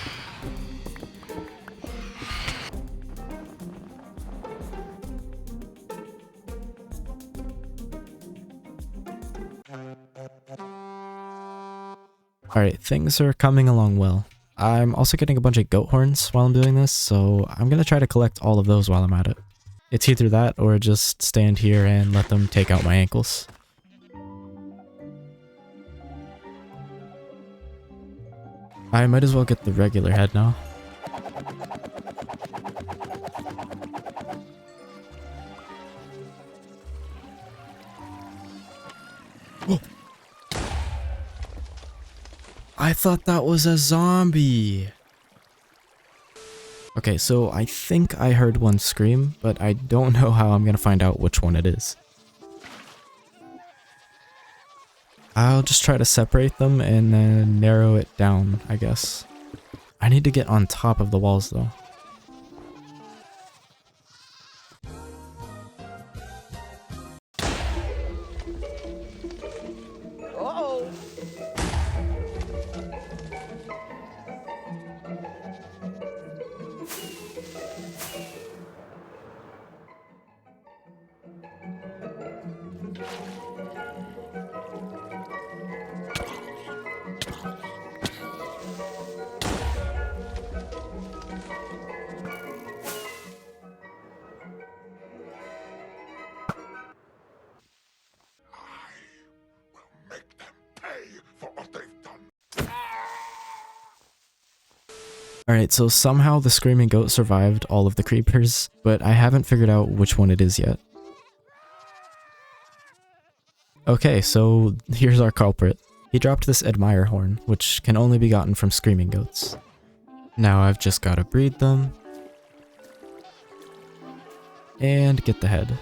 Alright, things are coming along well. I'm also getting a bunch of goat horns while I'm doing this, so I'm gonna try to collect all of those while I'm at it. It's either that or just stand here and let them take out my ankles. I might as well get the regular head now. I thought that was a zombie. Okay, so I think I heard one scream, but I don't know how I'm gonna find out which one it is. I'll just try to separate them and then narrow it down, I guess. I need to get on top of the walls though. Uh-oh. Make them pay for what they've done. Alright, so somehow the screaming goat survived all of the creepers, but I haven't figured out which one it is yet. Okay, so here's our culprit. He dropped this admire horn, which can only be gotten from screaming goats. Now I've just gotta breed them. And get the head.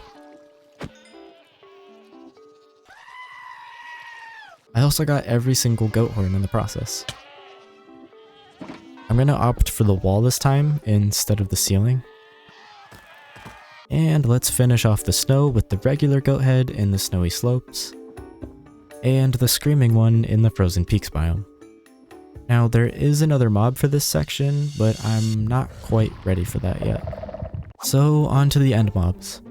I also got every single goat horn in the process. I'm gonna opt for the wall this time instead of the ceiling. And let's finish off the snow with the regular goat head in the snowy slopes. And the screaming one in the frozen peaks biome. Now there is another mob for this section, but I'm not quite ready for that yet. So on to the end mobs.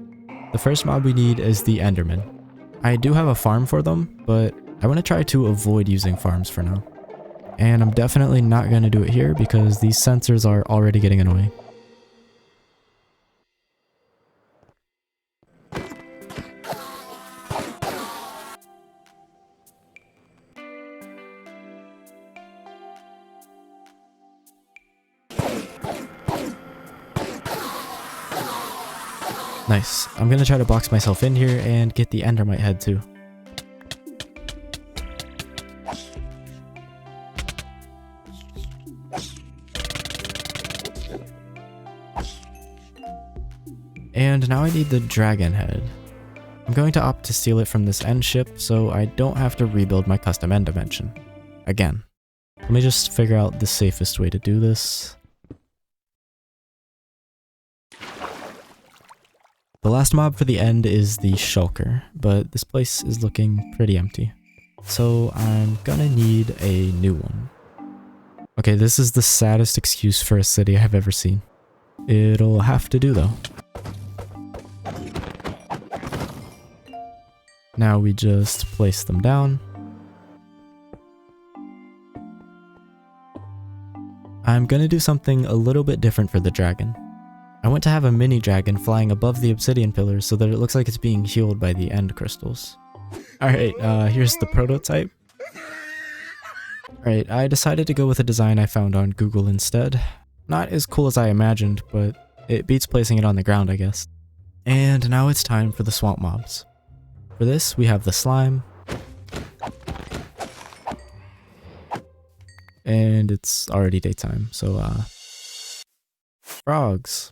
The first mob we need is the Enderman. I do have a farm for them, but I want to try to avoid using farms for now. And I'm definitely not going to do it here because these sensors are already getting annoying. Nice. I'm going to try to box myself in here and get the Endermite head too. And now I need the dragon head. I'm going to opt to steal it from this end ship so I don't have to rebuild my custom end dimension. Again. Let me just figure out the safest way to do this. The last mob for the end is the shulker, but this place is looking pretty empty. So I'm gonna need a new one. Okay, this is the saddest excuse for a city I've ever seen. It'll have to do though. Now we just place them down. I'm gonna do something a little bit different for the dragon. I want to have a mini dragon flying above the obsidian pillars so that it looks like it's being healed by the end crystals. Alright, here's the prototype. Alright, I decided to go with a design I found on Google instead. Not as cool as I imagined, but it beats placing it on the ground, I guess. And now it's time for the swamp mobs. For this, we have the slime. And it's already daytime, so frogs.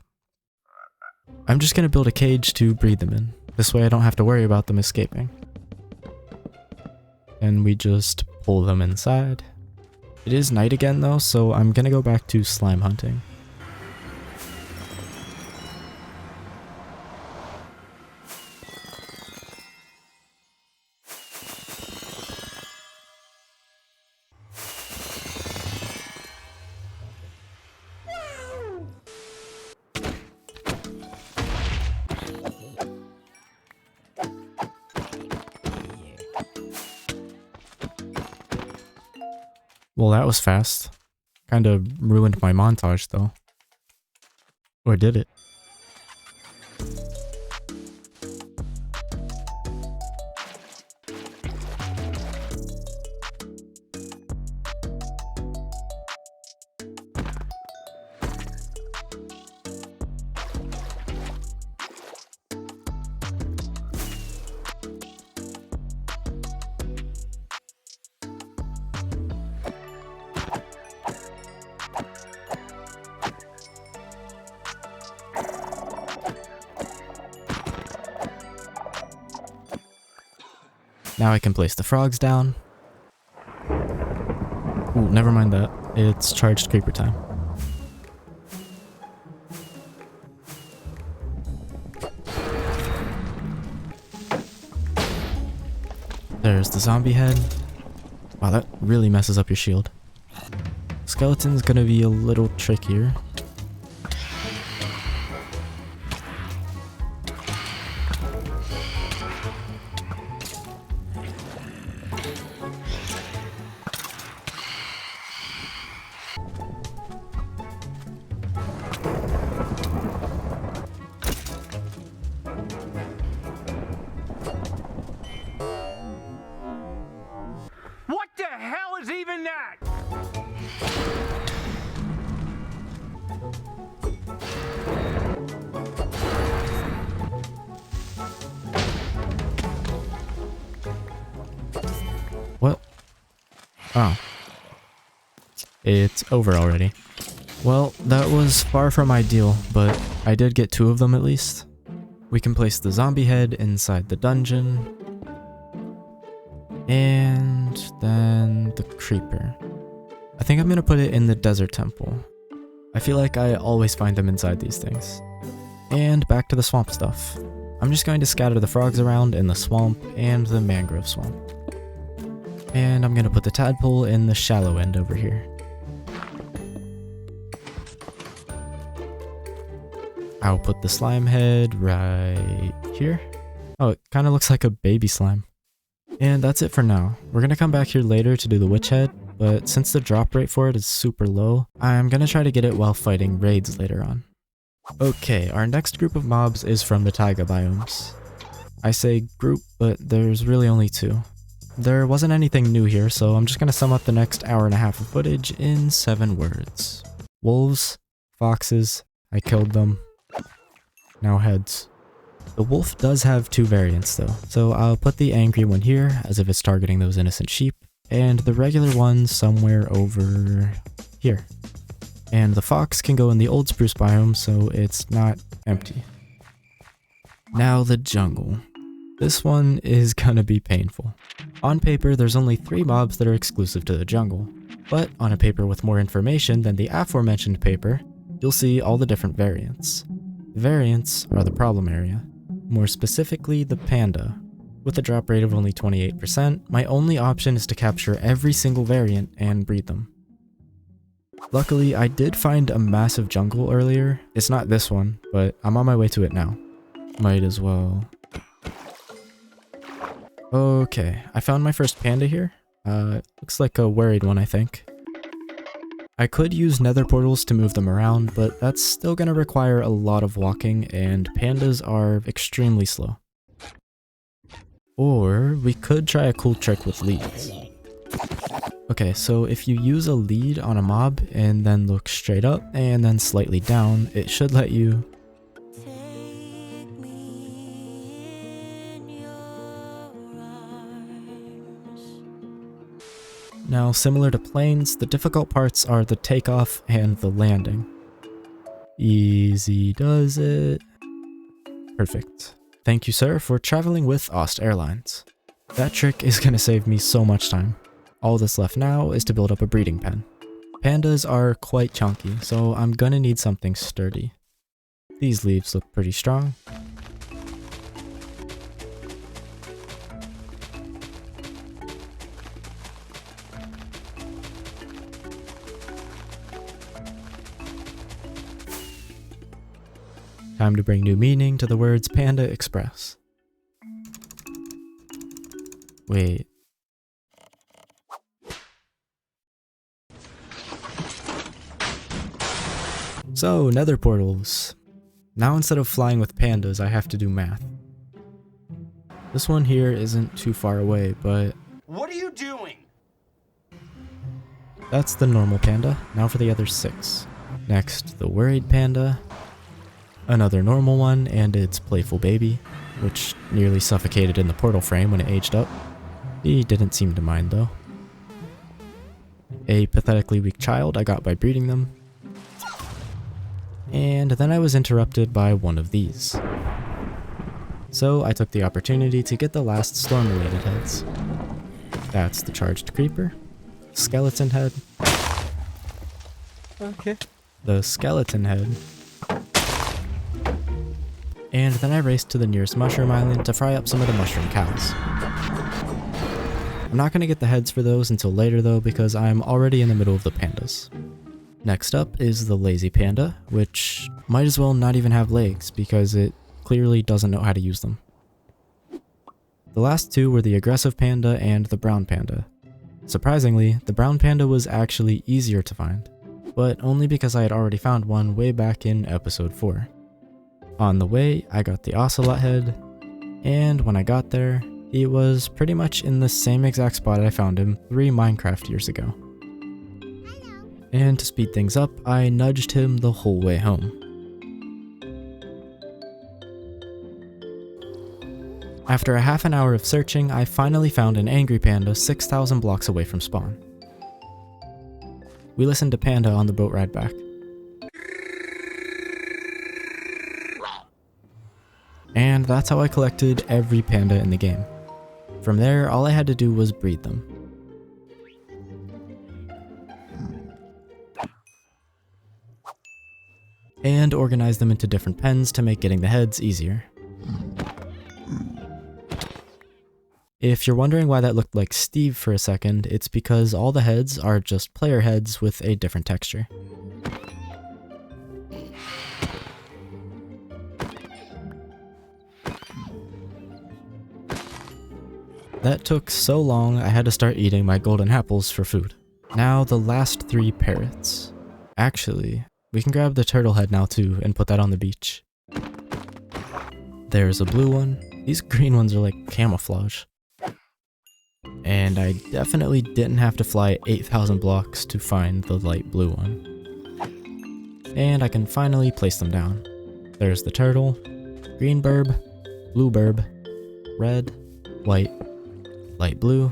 I'm just gonna build a cage to breed them in. This way I don't have to worry about them escaping. And we just pull them inside. It is night again though, so I'm gonna go back to slime hunting. Well, that was fast. Kinda ruined my montage, though. Or did it? Now I can place the frogs down. Ooh, never mind that. It's charged creeper time. There's the zombie head. Wow, that really messes up your shield. Skeleton's gonna be a little trickier. What the hell is even that? What? Oh. It's over already. Well, that was far from ideal, but I did get 2 of them at least. We can place the zombie head inside the dungeon. And then the creeper. I think I'm gonna put it in the desert temple. I feel like I always find them inside these things. And back to the swamp stuff. I'm just going to scatter the frogs around in the swamp and the mangrove swamp. And I'm gonna put the tadpole in the shallow end over here. I'll put the slime head right here. Oh, it kind of looks like a baby slime. And that's it for now. We're gonna come back here later to do the witch head, but since the drop rate for it is super low, I'm gonna try to get it while fighting raids later on. Okay, our next group of mobs is from the taiga biomes. I say group, but there's really only 2. There wasn't anything new here, so I'm just gonna sum up the next hour and a half of footage in 7 words. Wolves, foxes, I killed them. Now heads. The wolf does have 2 variants though, so I'll put the angry one here as if it's targeting those innocent sheep, and the regular one somewhere over here. And the fox can go in the old spruce biome, so it's not empty. Now the jungle. This one is gonna be painful. On paper, there's only 3 mobs that are exclusive to the jungle, but on a paper with more information than the aforementioned paper, you'll see all the different variants. The variants are the problem area. More specifically, the panda. With a drop rate of only 28%, my only option is to capture every single variant and breed them. Luckily, I did find a massive jungle earlier. It's not this one, but I'm on my way to it now. Might as well. Okay, I found my first panda here. Looks like a worried one, I think. I could use nether portals to move them around, but that's still gonna require a lot of walking, and pandas are extremely slow. Or we could try a cool trick with leads. Okay, so if you use a lead on a mob and then look straight up and then slightly down, it should let you Now, similar to planes, the difficult parts are the takeoff and the landing. Easy does it. Perfect. Thank you, sir, for traveling with Aust Airlines. That trick is gonna save me so much time. All that's left now is to build up a breeding pen. Pandas are quite chunky, so I'm gonna need something sturdy. These leaves look pretty strong. Time to bring new meaning to the words Panda Express. Wait. So, nether portals. Now instead of flying with pandas, I have to do math. This one here isn't too far away, but... What are you doing? That's the normal panda. Now for the other 6. Next, the worried panda. Another normal one, and its playful baby, which nearly suffocated in the portal frame when it aged up. He didn't seem to mind though. A pathetically weak child I got by breeding them. And then I was interrupted by one of these. So I took the opportunity to get the last storm-related heads. That's the charged creeper, skeleton head, the skeleton head, and then I raced to the nearest mushroom island to fry up some of the mushroom cows. I'm not going to get the heads for those until later though, because I'm already in the middle of the pandas. Next up is the lazy panda, which might as well not even have legs because it clearly doesn't know how to use them. The last two were the aggressive panda and the brown panda. Surprisingly, the brown panda was actually easier to find, but only because I had already found one way back in episode 4. On the way, I got the ocelot head, and when I got there, he was pretty much in the same exact spot I found him 3 Minecraft years ago. And to speed things up, I nudged him the whole way home. After a half an hour of searching, I finally found an angry panda 6,000 blocks away from spawn. We listened to Panda on the boat ride back. And that's how I collected every panda in the game. From there, all I had to do was breed them. And organize them into different pens to make getting the heads easier. If you're wondering why that looked like Steve for a second, it's because all the heads are just player heads with a different texture. That took so long, I had to start eating my golden apples for food. Now the last 3 parrots. Actually, we can grab the turtle head now too and put that on the beach. There's a blue one. These green ones are like camouflage. And I definitely didn't have to fly 8,000 blocks to find the light blue one. And I can finally place them down. There's the turtle, green burb, blue burb, red, white, light blue,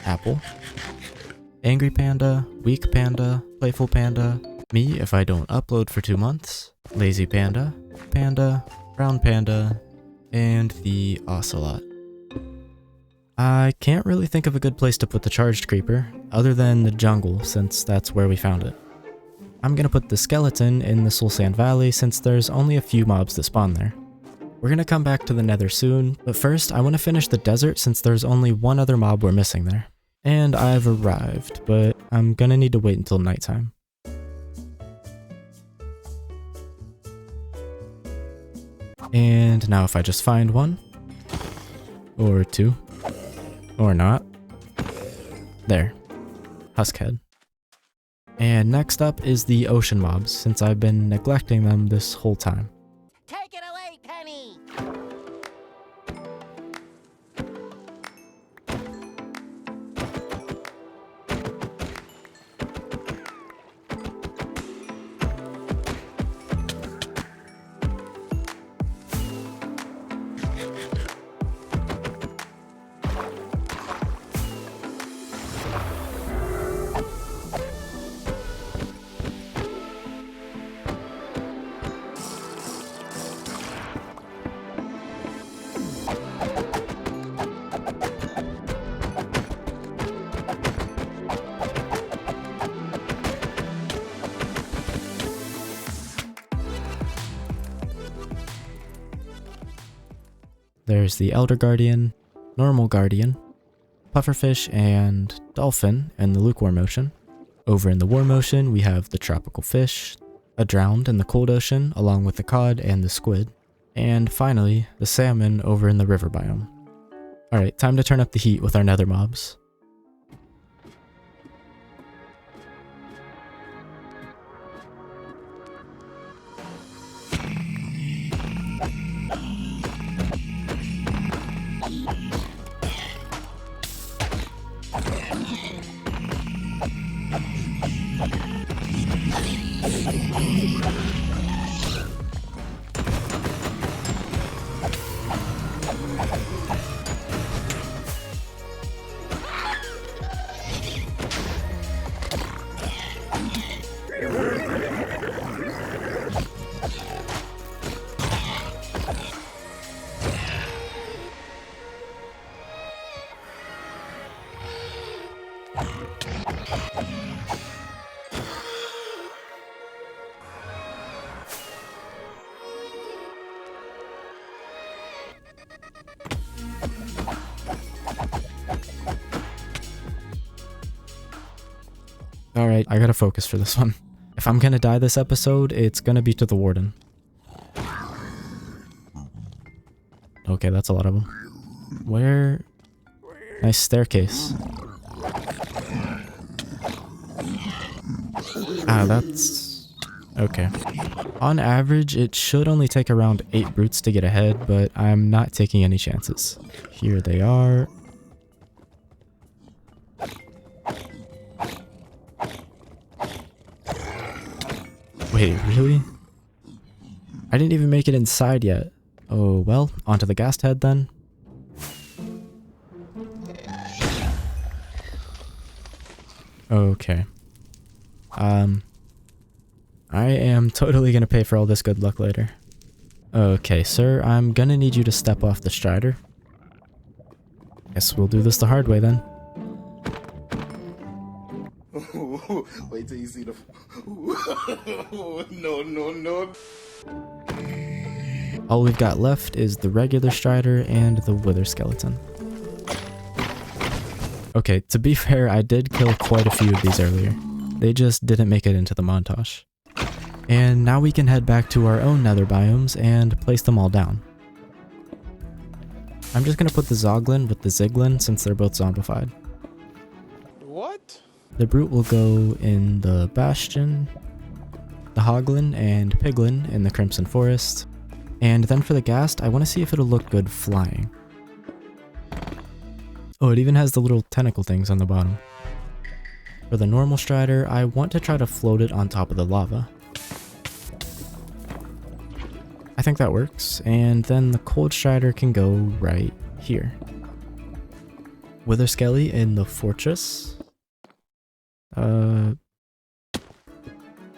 apple, angry panda, weak panda, playful panda, me if I don't upload for 2 months, lazy panda, panda, brown panda, and the ocelot. I can't really think of a good place to put the charged creeper, other than the jungle since that's where we found it. I'm gonna put the skeleton in the Soul Sand Valley since there's only a few mobs that spawn there. We're gonna come back to the nether soon, but first I want to finish the desert since there's only one other mob we're missing there. And I've arrived, but I'm gonna need to wait until nighttime. And now if I just find one, or two, or not, there, Huskhead. And next up is the ocean mobs, since I've been neglecting them this whole time. Take it away, Penny! There's the Elder Guardian, Normal Guardian, Pufferfish, and Dolphin in the lukewarm ocean. Over in the warm ocean, we have the tropical fish, a drowned in the cold ocean, along with the cod and the squid, and finally, the salmon over in the river biome. Alright, time to turn up the heat with our nether mobs. Alright, I gotta focus for this one. If I'm gonna die this episode, it's gonna be to the warden. Okay, that's a lot of them. Where? Nice staircase. Ah, that's... okay. On average, it should only take around 8 brutes to get ahead, but I'm not taking any chances. Here they are. Wait, really? I didn't even make it inside yet. Oh, well, onto the ghast head then. Okay. I am totally gonna pay for all this good luck later. Okay, sir, I'm gonna need you to step off the strider. Guess we'll do this the hard way then. Wait till you see the... No. All we've got left is the regular strider and the wither skeleton. Okay, to be fair, I did kill quite a few of these earlier. They just didn't make it into the montage. And now we can head back to our own nether biomes and place them all down. I'm just gonna put the Zoglin with the Ziglin since they're both zombified. What? The Brute will go in the Bastion, the Hoglin and Piglin in the Crimson Forest, and then for the Ghast, I want to see if it'll look good flying. Oh, it even has the little tentacle things on the bottom. For the normal strider, I want to try to float it on top of the lava. I think that works, and then the cold strider can go right here. Wither Skelly in the fortress.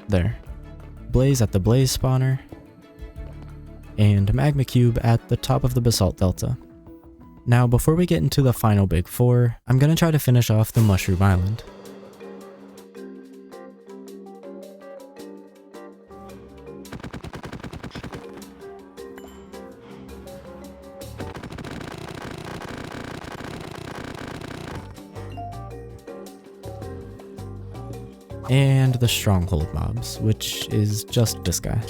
There. Blaze at the Blaze spawner. And Magma Cube at the top of the Basalt Delta. Now, before we get into the final big four, I'm gonna try to finish off the Mushroom Island. and the stronghold mobs, which is just this guy.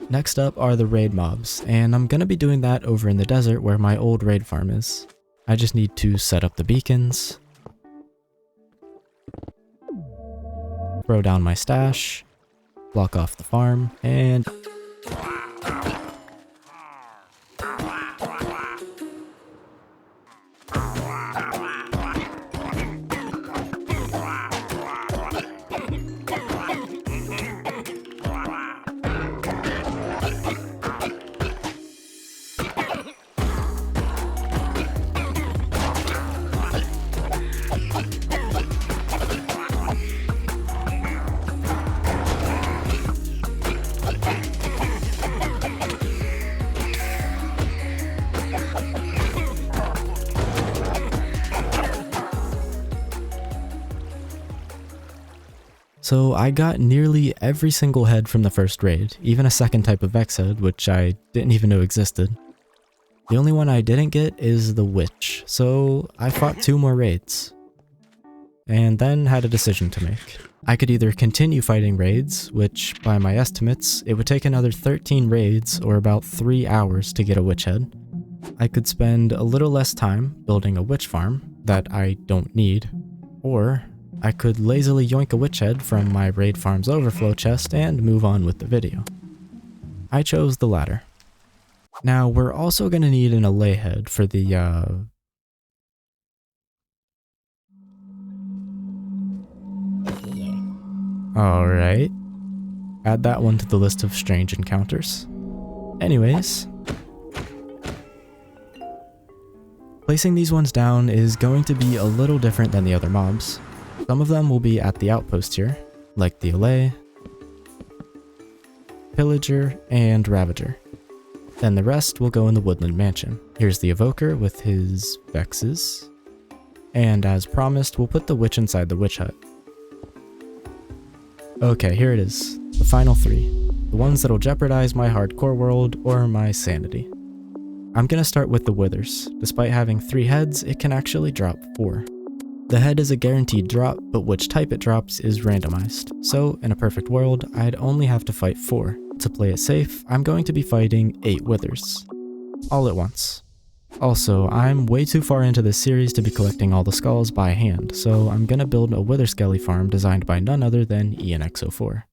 Next up are the raid mobs, and I'm gonna be doing that over in the desert where my old raid farm is. I just need to set up the beacons, throw down my stash, block off the farm, and so I got nearly every single head from the first raid, even a second type of Vex head, which I didn't even know existed. The only one I didn't get is the Witch, so I fought 2 more raids. And then had a decision to make. I could either continue fighting raids, which by my estimates, it would take another 13 raids or about 3 hours to get a Witch head. I could spend a little less time building a Witch farm that I don't need, or I could lazily yoink a witch head from my raid farm's overflow chest and move on with the video. I chose the latter. Now we're also going to need an allay head for the Alright. Add that one to the list of strange encounters. Anyways, placing these ones down is going to be a little different than the other mobs. Some of them will be at the outpost here, like the Allay, Pillager, and Ravager. Then the rest will go in the Woodland Mansion. Here's the Evoker with his Vexes, and as promised, we'll put the Witch inside the Witch Hut. Okay, here it is, the final 3, the ones that'll jeopardize my hardcore world or my sanity. I'm gonna start with the Withers. Despite having 3 heads, it can actually drop 4. The head is a guaranteed drop, but which type it drops is randomized, so in a perfect world, I'd only have to fight 4. To play it safe, I'm going to be fighting 8 Withers, all at once. Also, I'm way too far into this series to be collecting all the skulls by hand, so I'm gonna build a Wither Skelly farm designed by none other than ENX04.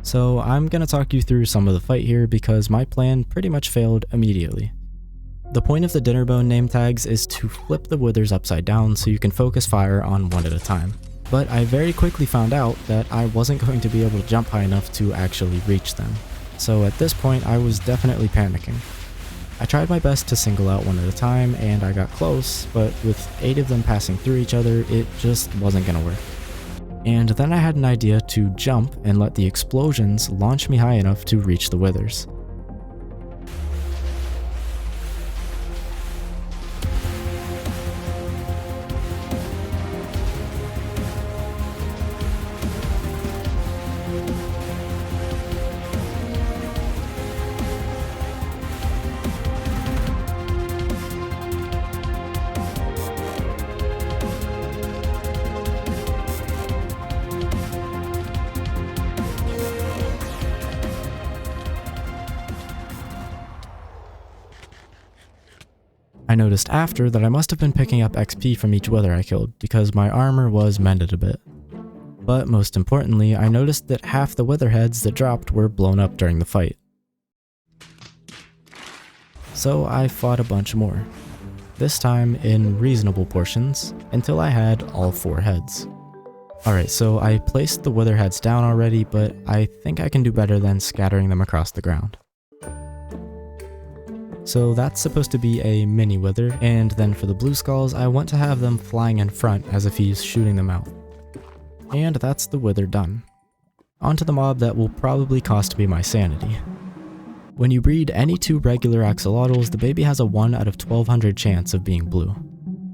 So I'm gonna talk you through some of the fight here because my plan pretty much failed immediately. The point of the Dinnerbone name tags is to flip the Withers upside down so you can focus fire on one at a time. But I very quickly found out that I wasn't going to be able to jump high enough to actually reach them. So at this point I was definitely panicking. I tried my best to single out one at a time and I got close, but with 8 of them passing through each other, it just wasn't gonna work. And then I had an idea to jump and let the explosions launch me high enough to reach the Withers. I noticed after that I must have been picking up XP from each Wither I killed because my armor was mended a bit. But most importantly, I noticed that half the Wither heads that dropped were blown up during the fight. so I fought a bunch more. This time in reasonable portions, until I had all 4 heads. Alright, so I placed the wither heads down already, but I think I can do better than scattering them across the ground. So that's supposed to be a mini wither, and then for the blue skulls, I want to have them flying in front as if he's shooting them out. And that's the wither done. On to the mob that will probably cost me my sanity. When you breed any 2 regular axolotls, the baby has a 1 out of 1200 chance of being blue.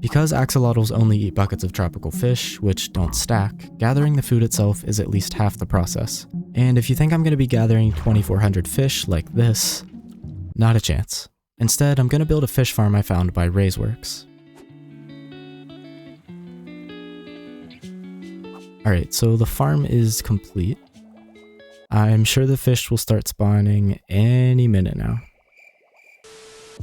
Because axolotls only eat buckets of tropical fish, which don't stack, gathering the food itself is at least half the process. And if you think I'm going to be gathering 2400 fish like this, not a chance. Instead, I'm going to build a fish farm I found by Raiseworks. Alright, so the farm is complete. I'm sure the fish will start spawning any minute now.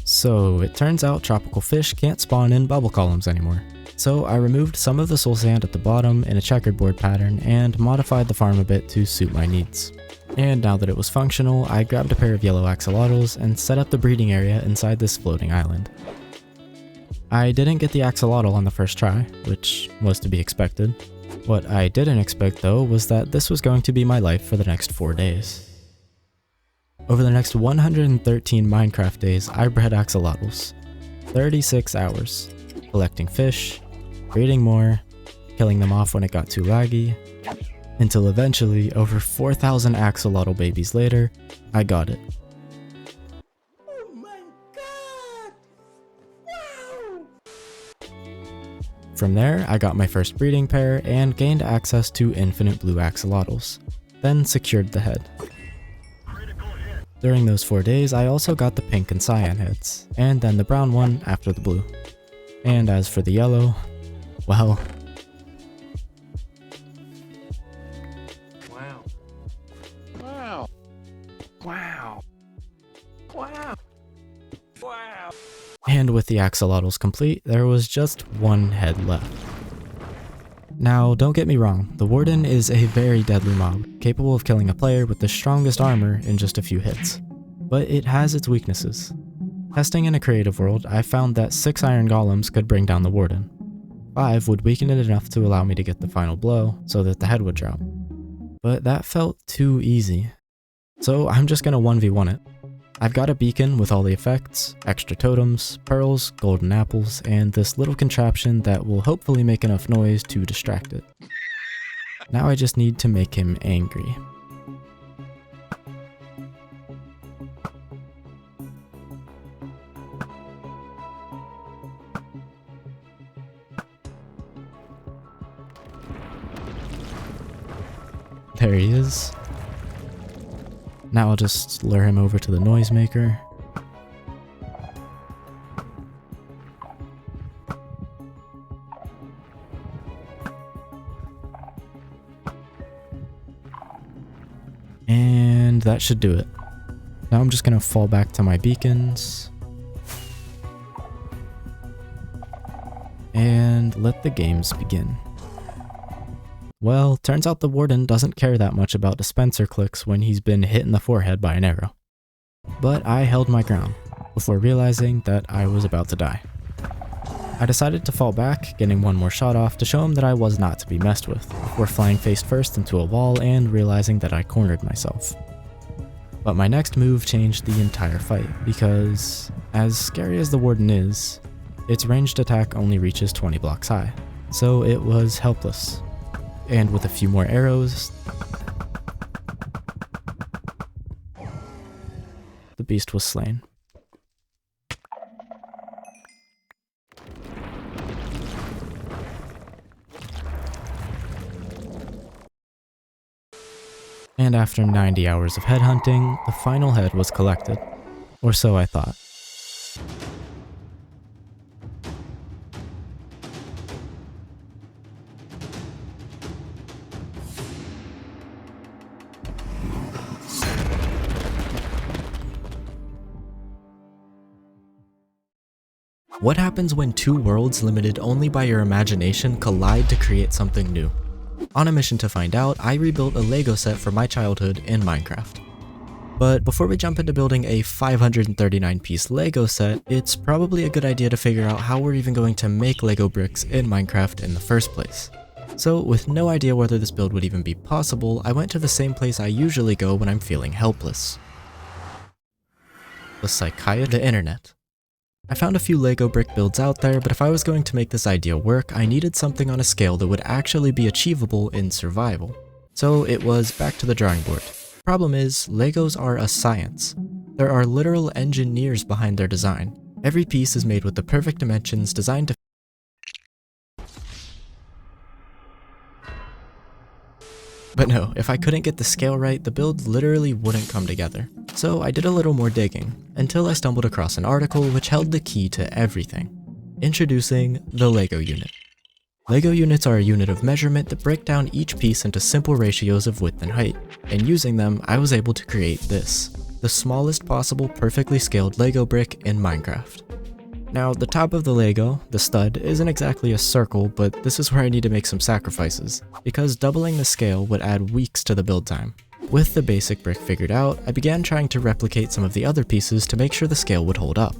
So it turns out tropical fish can't spawn in bubble columns anymore. So I removed some of the soul sand at the bottom in a checkerboard pattern and modified the farm a bit to suit my needs. And now that it was functional, I grabbed a pair of yellow axolotls and set up the breeding area inside this floating island. I didn't get the axolotl on the first try, which was to be expected. What I didn't expect though was that this was going to be my life for the next 4 days. Over the next 113 Minecraft days, I bred axolotls. 36 hours. Collecting fish, breeding more, killing them off when it got too laggy, until eventually, over 4,000 axolotl babies later, I got it. Oh my god! Wow! From there, I got my first breeding pair and gained access to infinite blue axolotls, then secured the head. During those 4 days, I also got the pink and cyan heads, and then the brown one after the blue. And as for the yellow, well... Wow. Wow. Wow. Wow. Wow. And with the axolotls complete, there was just 1 head left. Now, don't get me wrong, the Warden is a very deadly mob, capable of killing a player with the strongest armor in just a few hits. But it has its weaknesses. Testing in a creative world, I found that 6 iron golems could bring down the Warden. 5 would weaken it enough to allow me to get the final blow, so that the head would drop. But that felt too easy. So I'm just gonna 1v1 it. I've got a beacon with all the effects, extra totems, pearls, golden apples, and this little contraption that will hopefully make enough noise to distract it. Now I just need to make him angry. There he is. Now I'll just lure him over to the noisemaker. And that should do it. Now I'm just gonna fall back to my beacons. And let the games begin. Well, turns out the Warden doesn't care that much about dispenser clicks when he's been hit in the forehead by an arrow. But I held my ground, before realizing that I was about to die. I decided to fall back, getting 1 more shot off to show him that I was not to be messed with, before flying face first into a wall and realizing that I cornered myself. But my next move changed the entire fight, because, as scary as the Warden is, its ranged attack only reaches 20 blocks high, so it was helpless. And with a few more arrows, the beast was slain. And after 90 hours of headhunting, the final head was collected. Or so I thought. What happens when 2 worlds limited only by your imagination collide to create something new? On a mission to find out, I rebuilt a Lego set from my childhood in Minecraft. But before we jump into building a 539 piece Lego set, it's probably a good idea to figure out how we're even going to make Lego bricks in Minecraft in the first place. So with no idea whether this build would even be possible, I went to the same place I usually go when I'm feeling helpless. The internet. I found a few Lego brick builds out there, but if I was going to make this idea work, I needed something on a scale that would actually be achievable in survival. So it was back to the drawing board. Problem is, Legos are a science. There are literal engineers behind their design. Every piece is made with the perfect dimensions designed to But no, if I couldn't get the scale right, the build literally wouldn't come together. So I did a little more digging, until I stumbled across an article which held the key to everything. Introducing the Lego unit. Lego units are a unit of measurement that break down each piece into simple ratios of width and height, and using them, I was able to create this, the smallest possible perfectly scaled Lego brick in Minecraft. Now, the top of the Lego, the stud, isn't exactly a circle, but this is where I need to make some sacrifices, because doubling the scale would add weeks to the build time. With the basic brick figured out, I began trying to replicate some of the other pieces to make sure the scale would hold up.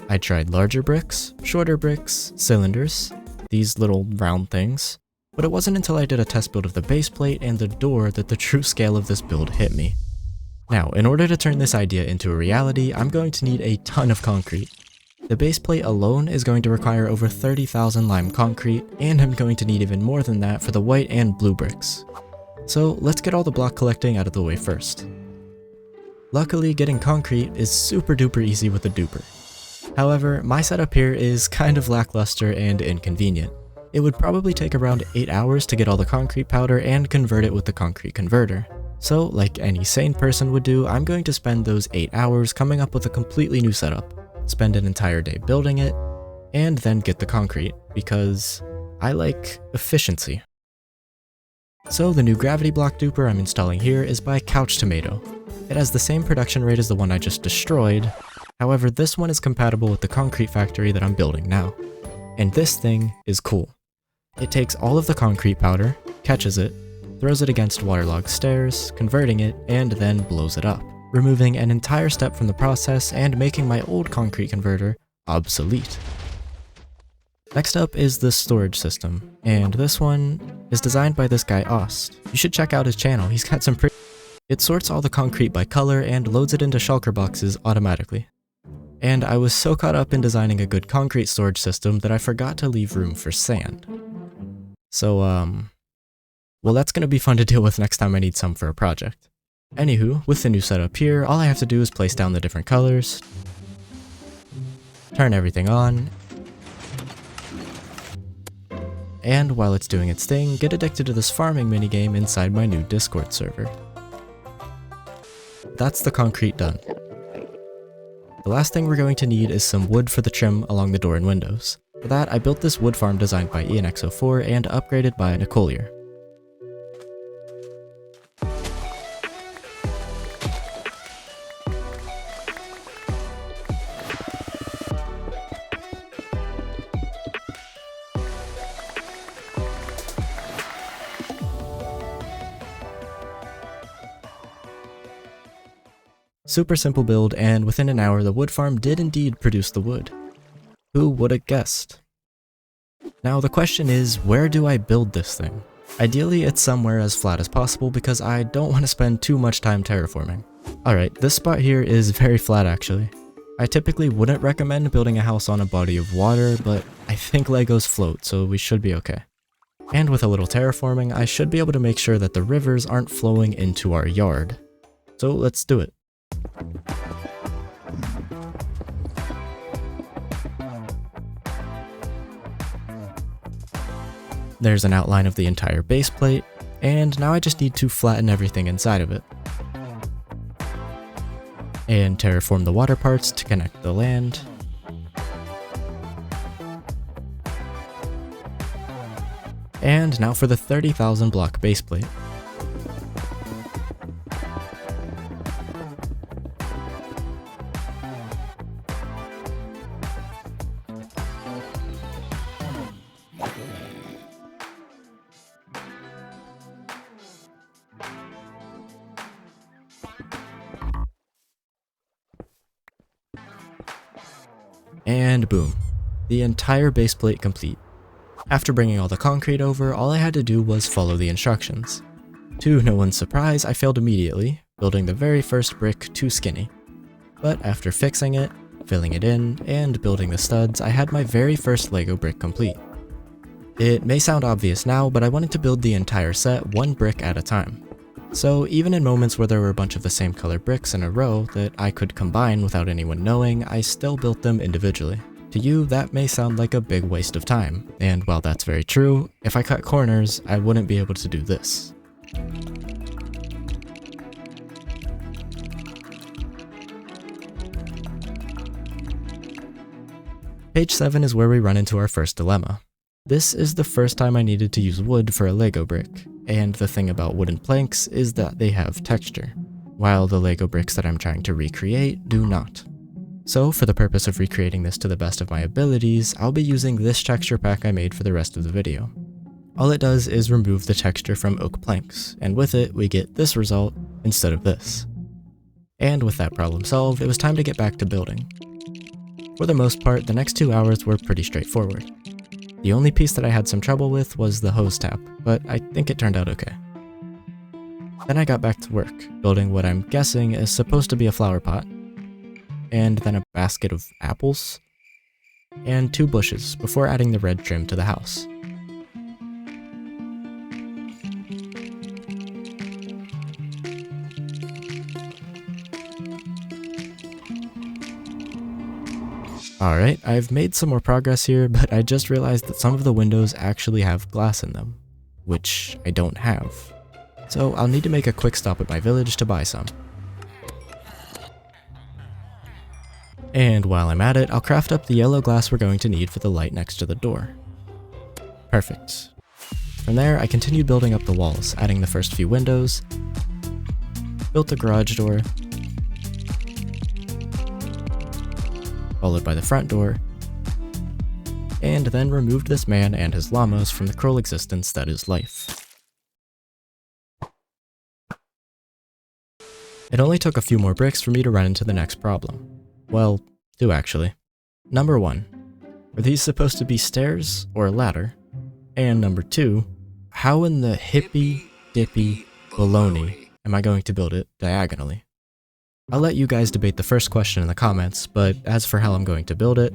I tried larger bricks, shorter bricks, cylinders, these little round things, but it wasn't until I did a test build of the base plate and the door that the true scale of this build hit me. Now, in order to turn this idea into a reality, I'm going to need a ton of concrete. The base plate alone is going to require over 30,000 lime concrete, and I'm going to need even more than that for the white and blue bricks. So let's get all the block collecting out of the way first. Luckily, getting concrete is super duper easy with a duper. However, my setup here is kind of lackluster and inconvenient. It would probably take around 8 hours to get all the concrete powder and convert it with the concrete converter. So, like any sane person would do, I'm going to spend those 8 hours coming up with a completely new setup, spend an entire day building it, and then get the concrete, because I like efficiency. So the new gravity block duper I'm installing here is by Couch Tomato. It has the same production rate as the one I just destroyed, however this one is compatible with the concrete factory that I'm building now. And this thing is cool. It takes all of the concrete powder, catches it, throws it against waterlogged stairs, converting it, and then blows it up, removing an entire step from the process and making my old concrete converter obsolete. Next up is the storage system, and this one is designed by this guy Aust. You should check out his channel, he's got some It sorts all the concrete by color and loads it into shulker boxes automatically. And I was so caught up in designing a good concrete storage system that I forgot to leave room for sand. So, well, that's gonna be fun to deal with next time I need some for a project. Anywho, with the new setup here, all I have to do is place down the different colors, turn everything on, and while it's doing its thing, get addicted to this farming minigame inside my new Discord server. That's the concrete done. The last thing we're going to need is some wood for the trim along the door and windows. For that, I built this wood farm designed by IanXO4 and upgraded by Nicolier. Super simple build, and within an hour the wood farm did indeed produce the wood. Who would have guessed? Now the question is, where do I build this thing? Ideally it's somewhere as flat as possible because I don't want to spend too much time terraforming. Alright, this spot here is very flat actually. I typically wouldn't recommend building a house on a body of water, but I think Legos float, so we should be okay. And with a little terraforming, I should be able to make sure that the rivers aren't flowing into our yard. So let's do it. There's an outline of the entire base plate, and now I just need to flatten everything inside of it. And terraform the water parts to connect the land. And now for the 30,000 block base plate. And boom, the entire base plate complete. After bringing all the concrete over, all I had to do was follow the instructions. To no one's surprise, I failed immediately, building the very first brick too skinny. But after fixing it, filling it in, and building the studs, I had my very first Lego brick complete. It may sound obvious now, but I wanted to build the entire set one brick at a time. So even in moments where there were a bunch of the same color bricks in a row that I could combine without anyone knowing, I still built them individually. To you, that may sound like a big waste of time, and while that's very true, if I cut corners, I wouldn't be able to do this. Page 7 is where we run into our first dilemma. This is the first time I needed to use wood for a Lego brick, and the thing about wooden planks is that they have texture, while the Lego bricks that I'm trying to recreate do not. So for the purpose of recreating this to the best of my abilities, I'll be using this texture pack I made for the rest of the video. All it does is remove the texture from oak planks, and with it we get this result instead of this. And with that problem solved, it was time to get back to building. For the most part, the next 2 hours were pretty straightforward. The only piece that I had some trouble with was the hose tap, but I think it turned out okay. Then I got back to work, building what I'm guessing is supposed to be a flower pot, and then a basket of apples, and 2 bushes before adding the red trim to the house. Alright, I've made some more progress here, but I just realized that some of the windows actually have glass in them, which I don't have. So I'll need to make a quick stop at my village to buy some. And while I'm at it, I'll craft up the yellow glass we're going to need for the light next to the door. Perfect. From there, I continued building up the walls, adding the first few windows, built the garage door, followed by the front door, and then removed this man and his llamas from the cruel existence that is life. It only took a few more bricks for me to run into the next problem. Well, 2 actually. Number 1, are these supposed to be stairs or a ladder? And number 2, how in the hippy dippy baloney am I going to build it diagonally? I'll let you guys debate the first question in the comments, but as for how I'm going to build it,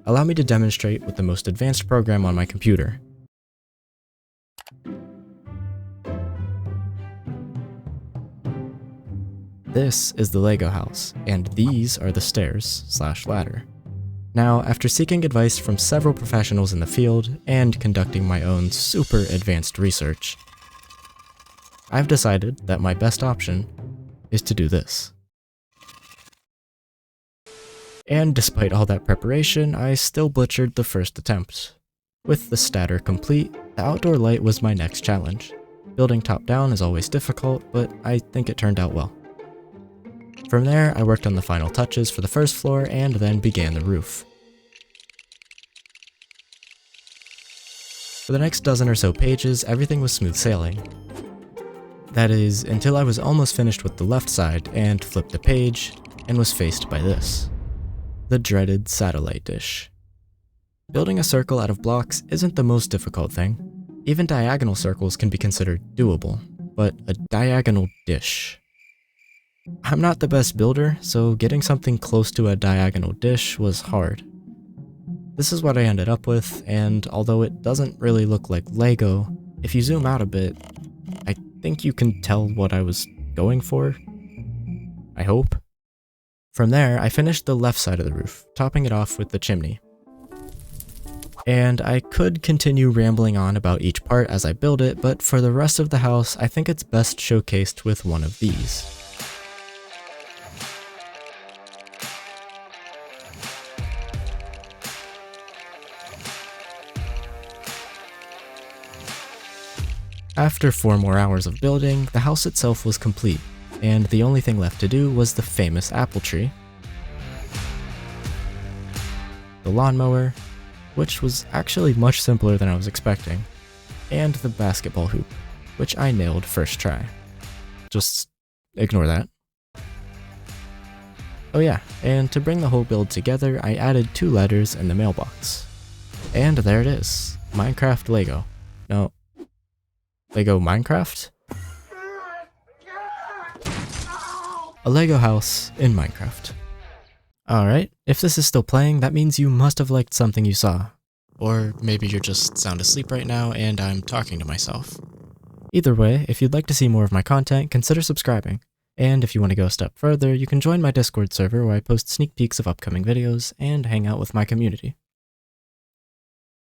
allow me to demonstrate with the most advanced program on my computer. This is the Lego house, and these are the stairs/ladder. Now, after seeking advice from several professionals in the field, and conducting my own super advanced research, I've decided that my best option is to do this. And despite all that preparation, I still butchered the first attempt. With the statter complete, the outdoor light was my next challenge. Building top down is always difficult, but I think it turned out well. From there, I worked on the final touches for the first floor and then began the roof. For the next dozen or so pages, everything was smooth sailing. That is, until I was almost finished with the left side and flipped the page and was faced by this. The dreaded satellite dish. Building a circle out of blocks isn't the most difficult thing. Even diagonal circles can be considered doable, but a diagonal dish. I'm not the best builder, so getting something close to a diagonal dish was hard. This is what I ended up with, and although it doesn't really look like Lego, if you zoom out a bit, I think you can tell what I was going for. I hope. From there, I finished the left side of the roof, topping it off with the chimney. And I could continue rambling on about each part as I build it, but for the rest of the house, I think it's best showcased with one of these. After 4 more hours of building, the house itself was complete, and the only thing left to do was the famous apple tree, the lawnmower, which was actually much simpler than I was expecting, and the basketball hoop, which I nailed first try. Just ignore that. Oh yeah, and to bring the whole build together, I added 2 letters in the mailbox. And there it is, Minecraft Lego. No, Lego Minecraft? A Lego house in Minecraft. Alright, if this is still playing, that means you must have liked something you saw. Or maybe you're just sound asleep right now and I'm talking to myself. Either way, if you'd like to see more of my content, consider subscribing. And if you want to go a step further, you can join my Discord server where I post sneak peeks of upcoming videos and hang out with my community.